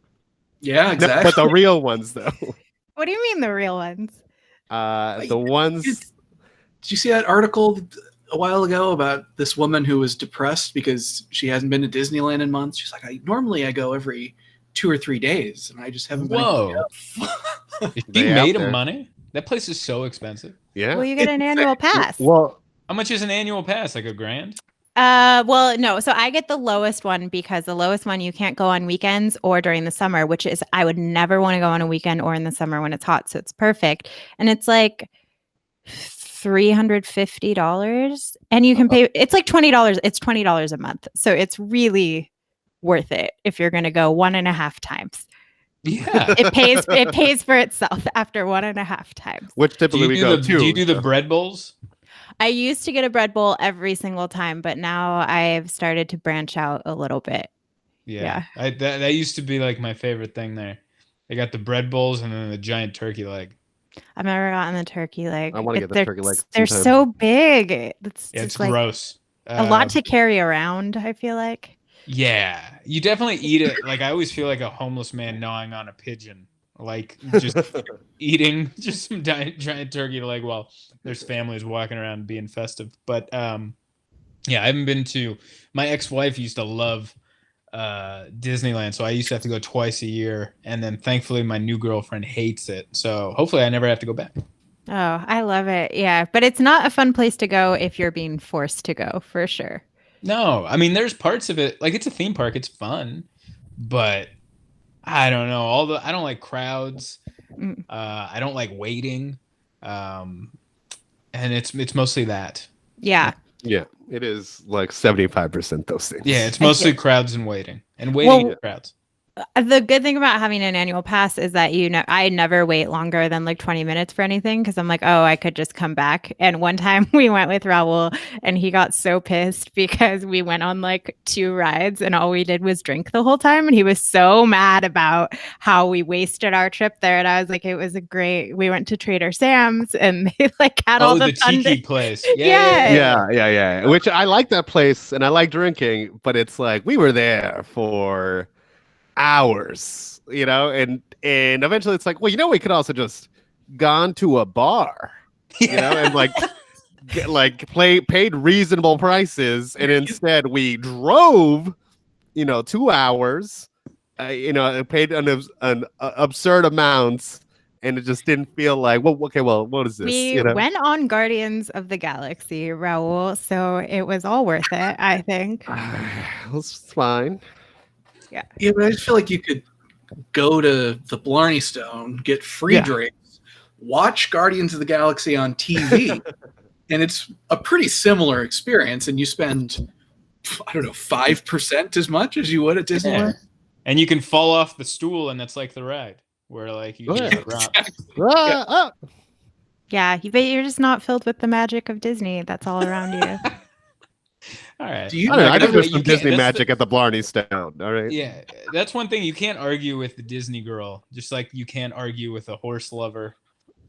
Yeah, exactly. But the real ones, though. What do you mean the real ones? The ones Did you see that article a while ago about this woman who was depressed because she hasn't been to Disneyland in months? She's like, normally I go every 2 or 3 days, and I just haven't been able to go. Is she made of money? That place is so expensive. Yeah. Well, you get an annual pass. Well, how much is an annual pass? Like $1,000? Well, no. So I get the lowest one because the lowest one you can't go on weekends or during the summer, which is I would never want to go on a weekend or in the summer when it's hot. So it's perfect. And it's like $350 and you can pay. It's like $20. It's $20 a month. So it's really worth it if you're going to go 1.5 times. Yeah. It pays for itself after 1.5 times. Which typically we go to. Do you do the bread bowls? I used to get a bread bowl every single time, but now I've started to branch out a little bit. Yeah. That used to be like my favorite thing there. They got the bread bowls and then the giant turkey leg. I've never gotten the turkey leg. I want to get the turkey leg. They're so big. It's like gross. A lot to carry around, I feel like. Yeah. You definitely eat it. Like I always feel like a homeless man gnawing on a pigeon. Like just eating just some giant turkey leg while there's families walking around being festive. But yeah, I haven't been to. My ex-wife used to love Disneyland, so I used to have to go twice a year, and then thankfully my new girlfriend hates it, so hopefully I never have to go back. Oh, I love it. Yeah, but it's not a fun place to go if you're being forced to go, for sure. No, I mean there's parts of it, like it's a theme park, it's fun, but I don't know, I don't like crowds. I don't like waiting, and it's mostly that. Yeah. Yeah, it is like 75% those things. Yeah, it's mostly crowds and waiting in crowds. The good thing about having an annual pass is that I never wait longer than like 20 minutes for anything because I'm like, oh, I could just come back. And one time we went with Raul and he got so pissed because we went on like 2 rides and all we did was drink the whole time. And he was so mad about how we wasted our trip there. And I was like, we went to Trader Sam's and they like had all the tiki place. Yeah. Which I like that place and I like drinking, but it's like we were there for hours, and eventually it's like, well, we could also just gone to a bar, and paid reasonable prices, and instead we drove, 2 hours, paid an absurd amounts, and it just didn't feel like, well, what is this? We went on Guardians of the Galaxy, Raul, so it was all worth it, I think. It's fine. Yeah, but I just feel like you could go to the Blarney Stone, get free drinks, watch Guardians of the Galaxy on TV, and it's a pretty similar experience. And you spend, 5% as much as you would at Disneyland. Yeah. And you can fall off the stool, and that's like the ride where like you can drop. Yeah, but you're just not filled with the magic of Disney. That's all around you. All right. I think there's some Disney magic at the Blarney Stone. All right. Yeah, that's one thing you can't argue with the Disney girl. Just like you can't argue with a horse lover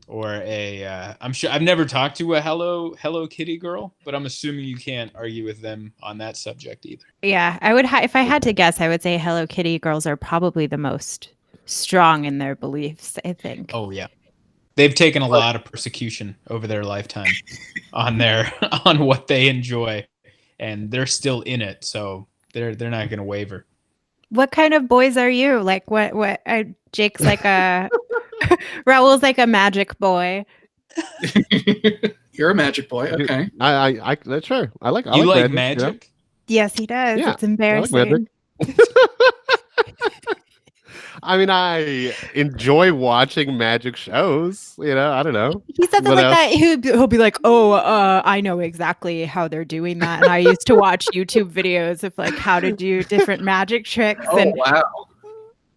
or a. I'm sure I've never talked to a Hello Kitty girl, but I'm assuming you can't argue with them on that subject either. Yeah, I would. If I had to guess, I would say Hello Kitty girls are probably the most strong in their beliefs. I think. Oh yeah. They've taken a lot of persecution over their lifetime on what they enjoy. And they're still in it, so they're not going to waver. What kind of boys are you? Like what? Jake's like a Raul's like a magic boy. You're a magic boy, okay? I sure. I like. You like magic? Yes, he does. Yeah, it's embarrassing. I like I mean, I enjoy watching magic shows. I don't know. He said that like that. He'll be like, "Oh, I know exactly how they're doing that." And I used to watch YouTube videos of like how to do different magic tricks. Oh, wow!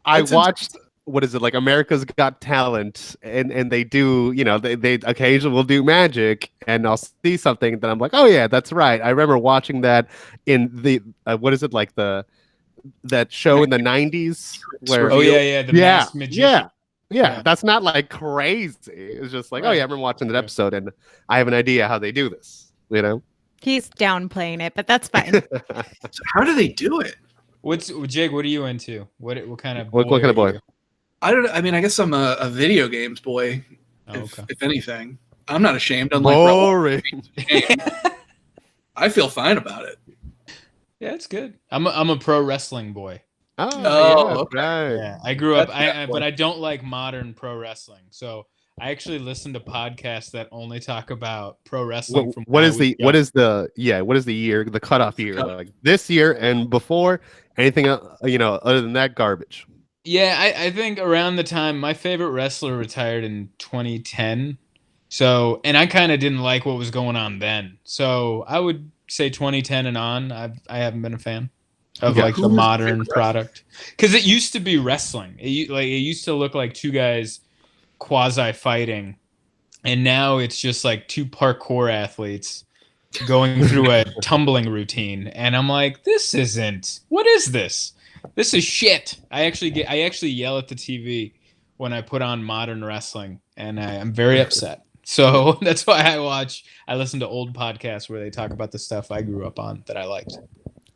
I watched what is it like America's Got Talent, and they do they occasionally will do magic, and I'll see something that I'm like, oh yeah, that's right. I remember watching that in the what is it like that show in the 90s where the Masked Magician. Yeah, that's not like crazy. It's just like, oh yeah, I remember watching that episode and I have an idea how they do this, He's downplaying it, but that's fine. So how do they do it? Jake, what are you into? What kind of what kind of boy? I don't. I mean, I guess I'm a video games boy, okay. if anything. I'm not ashamed. Unlike boring. I feel fine about it. Yeah, it's good. I'm a pro wrestling boy. Oh, okay. right. Yeah, I grew up. But I don't like modern pro wrestling. So I actually listen to podcasts that only talk about pro wrestling. What is the year, the cutoff year, like this year and before? Anything other than that, garbage. Yeah, I think around the time my favorite wrestler retired in 2010. So, and I kind of didn't like what was going on then. So I would say 2010 and on. I haven't been a fan of like the modern product, because it used to be wrestling. It used to look like two guys quasi fighting, and now it's just like two parkour athletes going through a tumbling routine, and I'm like, what is this? This is shit. I actually yell at the TV when I put on modern wrestling, and I'm very upset. So that's why I listen to old podcasts where they talk about the stuff I grew up on that I liked.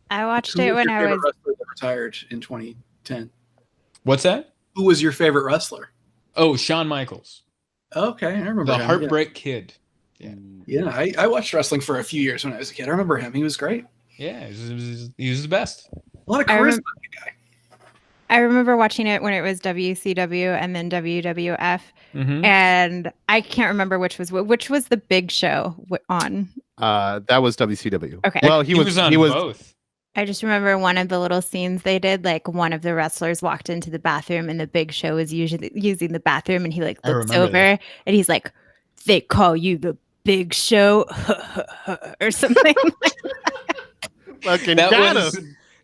I watched it when I was retired in 2010. What's that? Who was your favorite wrestler? Oh, Shawn Michaels. Okay, I remember the him, Heartbreak Kid. Yeah, I watched wrestling for a few years when I was a kid. I remember him. He was great. Yeah, he was the best. A lot of charisma. I remember watching it when it was WCW and then WWF, mm-hmm. and I can't remember which was the big show on. That was WCW. Okay. Well, he was on both. I just remember one of the little scenes they did, like one of the wrestlers walked into the bathroom and the Big Show was usually using the bathroom, and he like looks over and he's like, "They call you the Big Show," or something. Fucking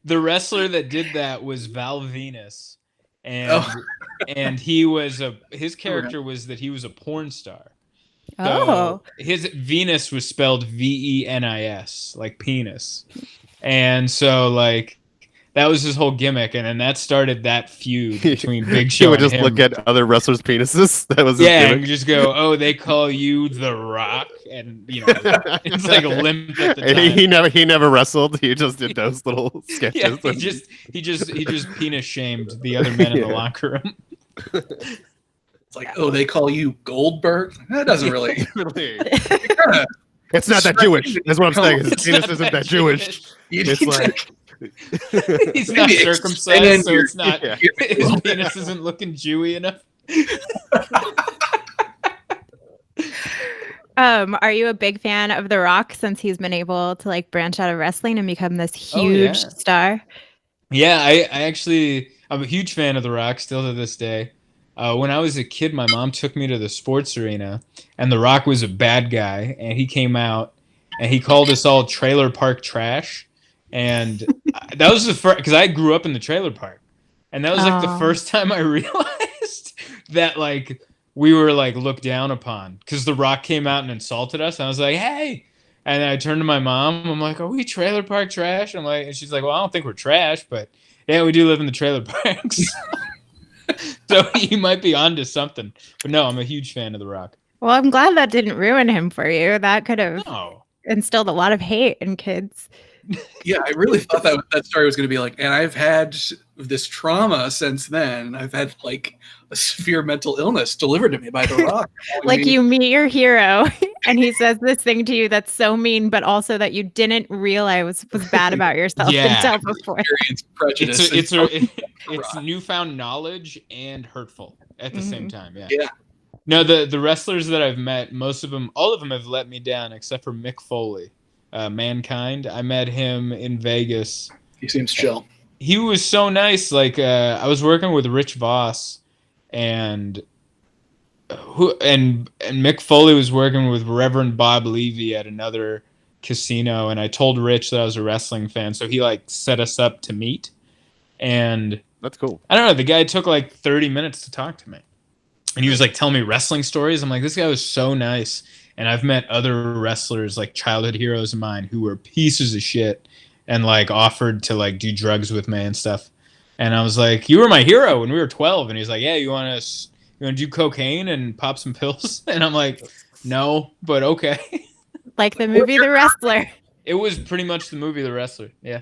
the wrestler that did that was Val Venus, and his character was that he was a porn star. So his Venus was spelled VENIS, like penis. And so, like, that was his whole gimmick, and then that started that feud between Big Show and him. He would just look at other wrestlers' penises. That was his gimmick. And just go, "Oh, they call you The Rock," and it's like a limp at the time. He never wrestled. He just did those little sketches. Yeah, he just penis shamed the other men in the locker room. It's like, "Oh, they call you Goldberg." That doesn't really. It's not that Jewish. That's what I'm saying. His penis isn't that Jewish. It's like he's not circumcised, so it's not. Yeah. His penis isn't looking Jewy enough. Are you a big fan of The Rock since he's been able to like branch out of wrestling and become this huge star? Yeah, I'm a huge fan of The Rock still to this day. When I was a kid, my mom took me to the sports arena, and The Rock was a bad guy, and he came out, and he called us all trailer park trash, and that was the first, because I grew up in the trailer park, and that was like the first time I realized that like we were like looked down upon, because The Rock came out and insulted us, and I was like, "Hey!" And then I turned to my mom, I'm like, "Are we trailer park trash?" And she's like, "Well, I don't think we're trash, but yeah, we do live in the trailer parks." So he might be onto something. But no, I'm a huge fan of The Rock. Well, I'm glad that didn't ruin him for you. That could have instilled a lot of hate in kids. Yeah, I really thought that story was going to be like, and I've had this trauma since then. I've had like a severe mental illness delivered to me by The Rock. Like you meet your hero and he says this thing to you that's so mean, but also that you didn't realize was bad about yourself until before. Prejudice. It's newfound knowledge and hurtful at the same time. Yeah. No, the wrestlers that I've met, all of them have let me down except for Mick Foley. Mankind. I met him in Vegas. He seems chill. He was so nice. Like I was working with Rich Voss, and Mick Foley was working with Reverend Bob Levy at another casino, and I told Rich that I was a wrestling fan, so he like set us up to meet. And that's cool. I don't know. The guy took like 30 minutes to talk to me, and he was like telling me wrestling stories. I'm like, this guy was so nice. And I've met other wrestlers, like childhood heroes of mine, who were pieces of shit and like offered to like do drugs with me and stuff. And I was like, "You were my hero when we were 12." And he's like, "Yeah, you want to do cocaine and pop some pills?" And I'm like, "No, but okay." Like the movie The Wrestler. It was pretty much the movie The Wrestler. Yeah.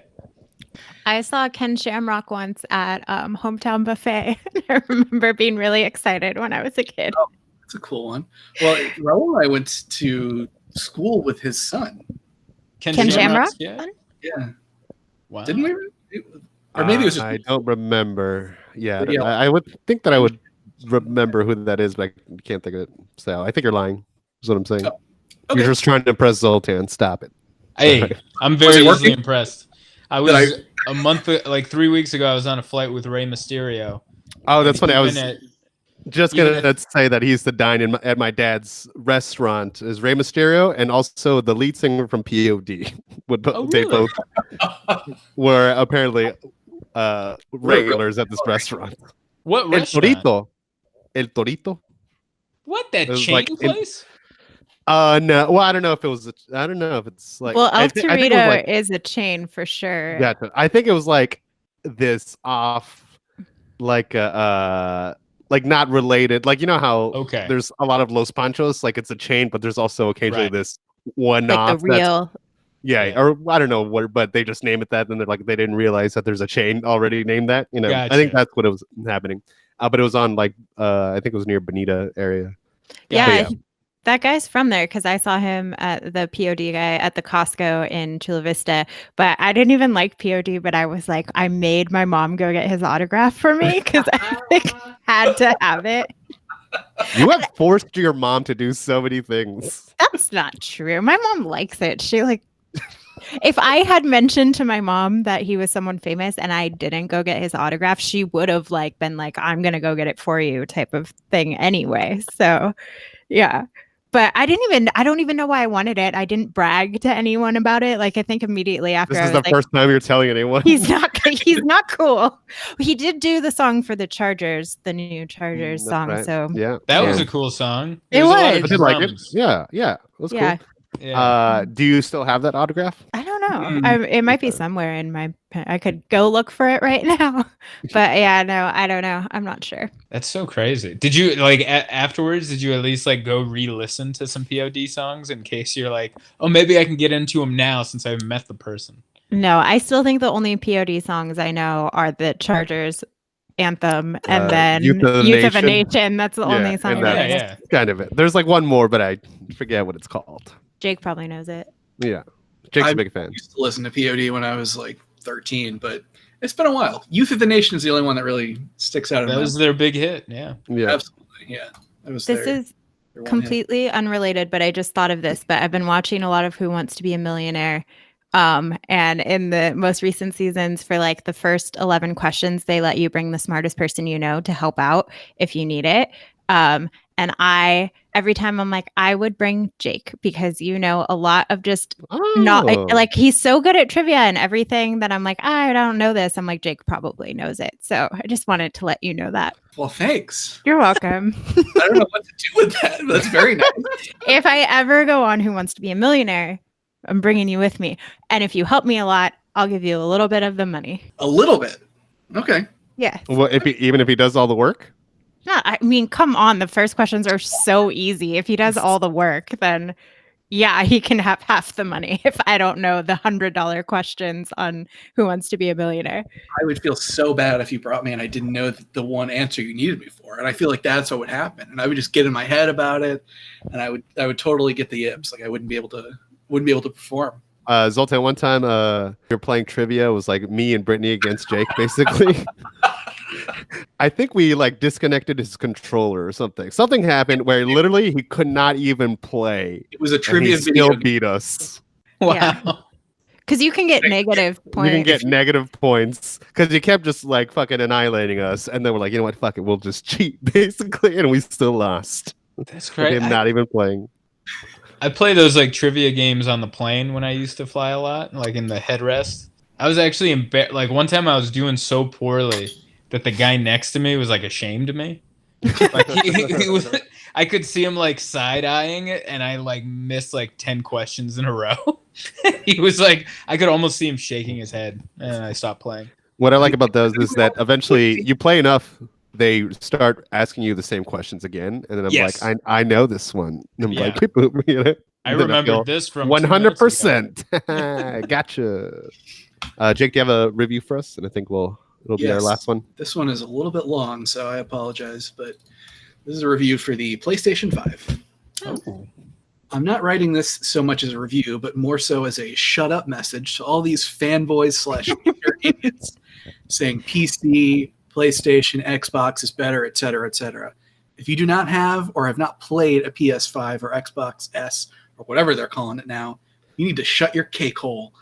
I saw Ken Shamrock once at Hometown Buffet. I remember being really excited when I was a kid. Oh, That's a cool one. Well, Raul and I went to school with his son. Ken Shamrock? Yeah. Wow. Didn't we? Or maybe it was just... I don't remember. Yeah, I would think that I would remember who that is, but I can't think of it. So I think you're lying. Is what I'm saying. Oh, okay. You're just trying to impress Zoltan. Stop it. Hey, I'm very easily impressed. I was a month, like 3 weeks ago, I was on a flight with Rey Mysterio. Oh, that's funny. I was just going to say that he used to dine at my dad's restaurant is Rey Mysterio, and also the lead singer from POD. They both were apparently regulars at this restaurant. What restaurant? El Torito. What, that chain place? No. Well, I don't know if it was. I don't know if it's like. Well, El Torito is a chain for sure. Yeah, I think it was like this off, like not related. Like, you know how there's a lot of Los Panchos, like it's a chain, but there's also occasionally this one like off. The real. Or I don't know what, but they just name it that, and they're like they didn't realize that there's a chain already named that. You know, Gotcha. I think that's what it was happening. But it was on like I think it was near Bonita area. Yeah. That guy's from there because I saw him at the POD guy at the Costco in Chula Vista. But I didn't even like POD, but I was like, I made my mom go get his autograph for me because I had to have it. You have forced your mom to do so many things. That's not true. My mom likes it. She if I had mentioned to my mom that he was someone famous and I didn't go get his autograph, she would have been like, I'm going to go get it for you type of thing anyway. So, yeah. But I don't even know why I wanted it. I didn't brag to anyone about it. Like, I think immediately after. This is the first time you're telling anyone. He's not cool. He did do the song for the Chargers, the new Chargers song. Right. So yeah, that was a cool song. It was. I did like it. Yeah. It was cool. Yeah. Do you still have that autograph? I don't know. It might be somewhere in my. I could go look for it right now. But yeah, no, I don't know. I'm not sure. That's so crazy. Did you afterwards? Did you at least go re-listen to some POD songs in case you're like, oh, maybe I can get into them now since I've met the person? No, I still think the only POD songs I know are the Chargers anthem and then Youth of a Nation. That's the only song. Yeah, kind of it. There's one more, but I forget what it's called. Jake probably knows it. Yeah, Jake's a big fan. I used to listen to POD when I was 13, but it's been a while. Youth of the Nation is the only one that really sticks out. That was their big hit. Yeah, absolutely. Yeah, this is completely unrelated, but I just thought of this. But I've been watching a lot of Who Wants to Be a Millionaire. And in the most recent seasons for the first 11 questions, they let you bring the smartest person you know to help out if you need it. And every time I'm like, I would bring Jake because a lot of just not he's so good at trivia and everything that I'm like, I don't know this. I'm like, Jake probably knows it. So I just wanted to let you know that. Well, thanks. You're welcome. I don't know what to do with that. That's very nice. If I ever go on Who Wants to Be a Millionaire, I'm bringing you with me. And if you help me a lot, I'll give you a little bit of the money. A little bit? Okay. Yes. Well, even if he does all the work? No, I mean, come on. The first questions are so easy. If he does all the work, then yeah, he can have half the money if I don't know the $100 questions on Who Wants to Be a Millionaire. I would feel so bad if you brought me and I didn't know the one answer you needed me for. And I feel like that's what would happen. And I would just get in my head about it. And I would totally get the yips. I wouldn't be able to perform. Zoltan, one time you're playing trivia. It was me and Brittany against Jake, basically. I think we disconnected his controller or something. Something happened where literally he could not even play. It was a trivia video. He still beat us. Wow. Because you can get negative points. You can get negative points because you kept just fucking annihilating us, and then we're like, you know what? Fuck it, we'll just cheat, basically, and we still lost. That's great. With him not even playing. I play those trivia games on the plane when I used to fly a lot, in the headrest. I was actually one time I was doing so poorly that the guy next to me was ashamed of me. He was, I could see him side-eyeing it, and I missed 10 questions in a row. He was I could almost see him shaking his head, and I stopped playing. What I like about those is that eventually you play enough, they start asking you the same questions again, and then I'm like, I know this one. And I'm like, I remember this from 100%. Gotcha. Jake, do you have a review for us? And I think it'll be our last one. This one is a little bit long, so I apologize. But This is a review for the PlayStation 5. Oh. I'm not writing this so much as a review, but more so as a shut up message to all these fanboys / idiots saying PC, PlayStation, Xbox is better, etc., etc. If you do not have or have not played a PS5 or Xbox S or whatever they're calling it now, you need to shut your cake hole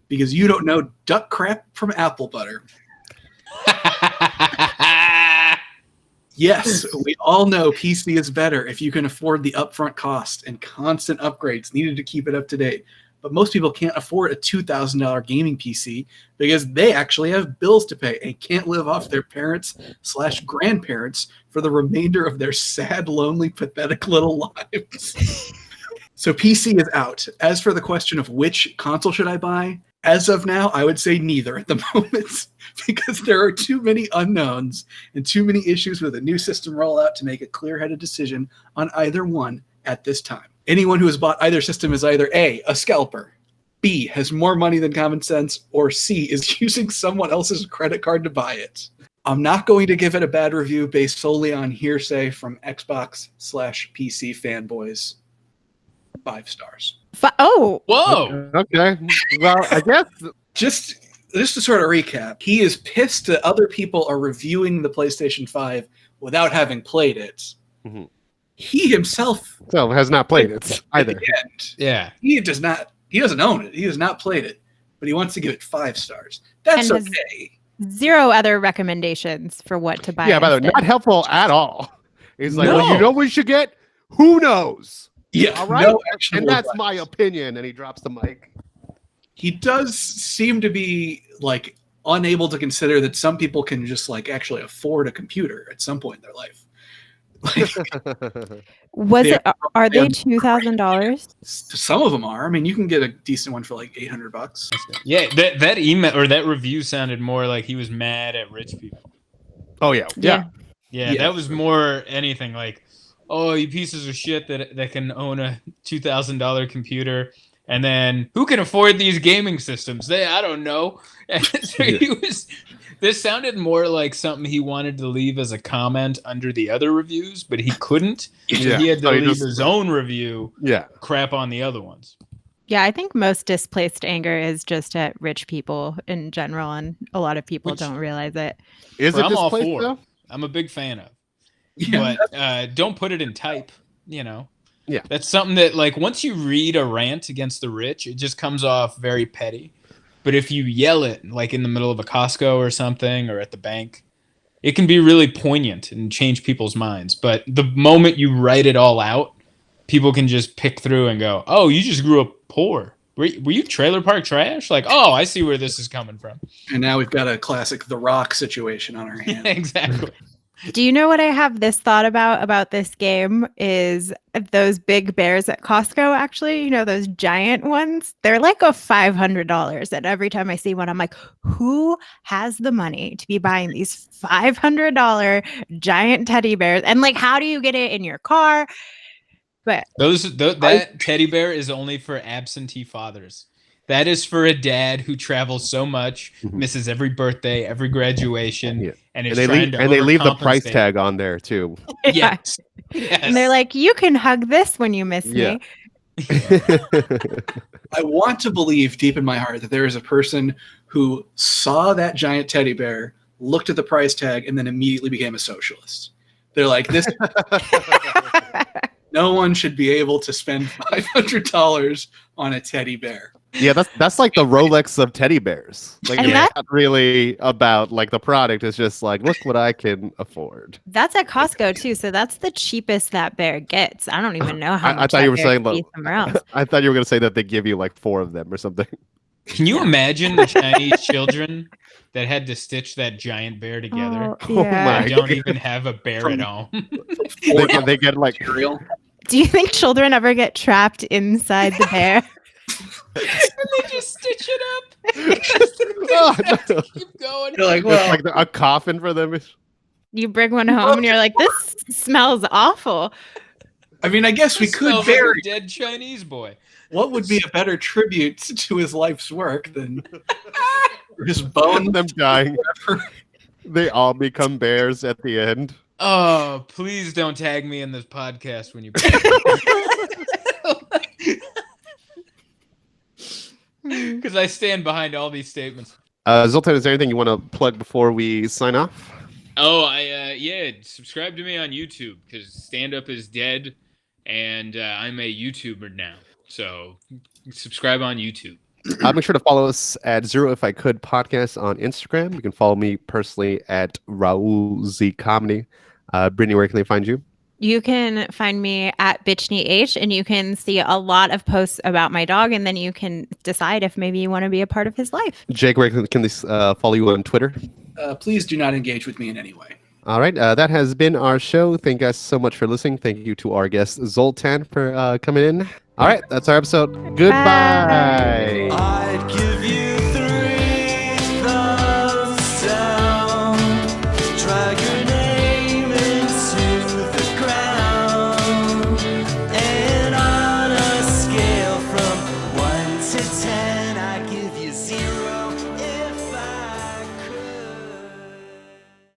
because you don't know duck crap from apple butter. Yes, we all know PC is better if you can afford the upfront cost and constant upgrades needed to keep it up to date. But most people can't afford a $2,000 gaming PC because they actually have bills to pay and can't live off their parents / grandparents for the remainder of their sad, lonely, pathetic little lives. So PC is out. As for the question of which console should I buy, as of now, I would say neither at the moment because there are too many unknowns and too many issues with a new system rollout to make a clear-headed decision on either one at this time. Anyone who has bought either system is either A, a scalper, B, has more money than common sense, or C, is using someone else's credit card to buy it. I'm not going to give it a bad review based solely on hearsay from Xbox / PC fanboys. 5 stars. Oh, whoa. Okay. Well, I guess just to sort of recap, he is pissed that other people are reviewing the PlayStation 5 without having played it. Mm-hmm. He himself has not played it either. Yeah. He doesn't own it. He has not played it, but he wants to give it 5 stars. That's okay. 0 other recommendations for what to buy. Yeah, by the way, not helpful at all. He's like, well, you know what we should get? Who knows? Yeah, all right. And that's my opinion. And he drops the mic. He does seem to be like unable to consider that some people can just like actually afford a computer at some point in their life. Are they $2,000? Some of them are. I mean, you can get a decent one for like $800. Yeah, that email or that review sounded more like he was mad at rich people. Oh yeah. That was more anything like, oh, you pieces of shit that can own a $2,000 computer, and then who can afford these gaming systems? I don't know. And so this sounded more like something he wanted to leave as a comment under the other reviews, but he couldn't. So he had to leave his own review. Crap on the other ones. Yeah, I think most displaced anger is just at rich people in general, and a lot of people don't realize it. I'm all for. Though? I'm a big fan of. Yeah. But don't put it in type, Yeah. That's something that, like, once you read a rant against the rich, it just comes off very petty. But if you yell it, like in the middle of a Costco or something, or at the bank, it can be really poignant and change people's minds. But the moment you write it all out, people can just pick through and go, oh, you just grew up poor. Were you trailer park trash? Like, oh, I see where this is coming from. And now we've got a classic The Rock situation on our hands. Exactly. Do you know what I have this thought about this game is those big bears at Costco, actually, those giant ones, they're like a $500. And every time I see one, I'm like, who has the money to be buying these $500 giant teddy bears? And like, how do you get it in your car? But that teddy bear is only for absentee fathers. That is for a dad who travels so much, misses every birthday, every graduation, and they leave the price tag on there too. Yes. And they're like, you can hug this when you miss me. I want to believe deep in my heart that there is a person who saw that giant teddy bear, looked at the price tag, and then immediately became a socialist. They're like, this. No one should be able to spend $500 on a teddy bear. Yeah, that's like the Rolex of teddy bears. Like, it's not really about like the product. It's just like, look what I can afford. That's at Costco too, so that's the cheapest that bear gets. I don't even know how much. I thought you were saying somewhere else. I thought you were going to say that they give you like 4 of them or something. Can you imagine the Chinese children that had to stitch that giant bear together? Yeah. They don't even have a bear at home. they get like cereal. Do you think children ever get trapped inside the bear? And they just stitch it up. Keep going. You're like, well, it's like a coffin for them. You bring one home and you're like, this smells awful. I mean, I guess we could bury a dead Chinese boy. What would be a better tribute to his life's work than his bones? Them dying. They all become bears at the end. Oh, please don't tag me in this podcast when you. Because I stand behind all these statements. Zoltan, is there anything you want to plug before we sign off? Oh, subscribe to me on YouTube because stand-up is dead, and I'm a YouTuber now. So subscribe on YouTube. Make sure to follow us at Zero If I Could Podcast on Instagram. You can follow me personally at Raul Z Comedy. Brittany, where can they find you? You can find me at BitchneH, and you can see a lot of posts about my dog, and then you can decide if maybe you want to be a part of his life. Jake, where can they follow you on Twitter? Please do not engage with me in any way. All right, that has been our show. Thank you guys so much for listening. Thank you to our guest Zoltan for coming in. All right, that's our episode. Goodbye. Bye. I'd give you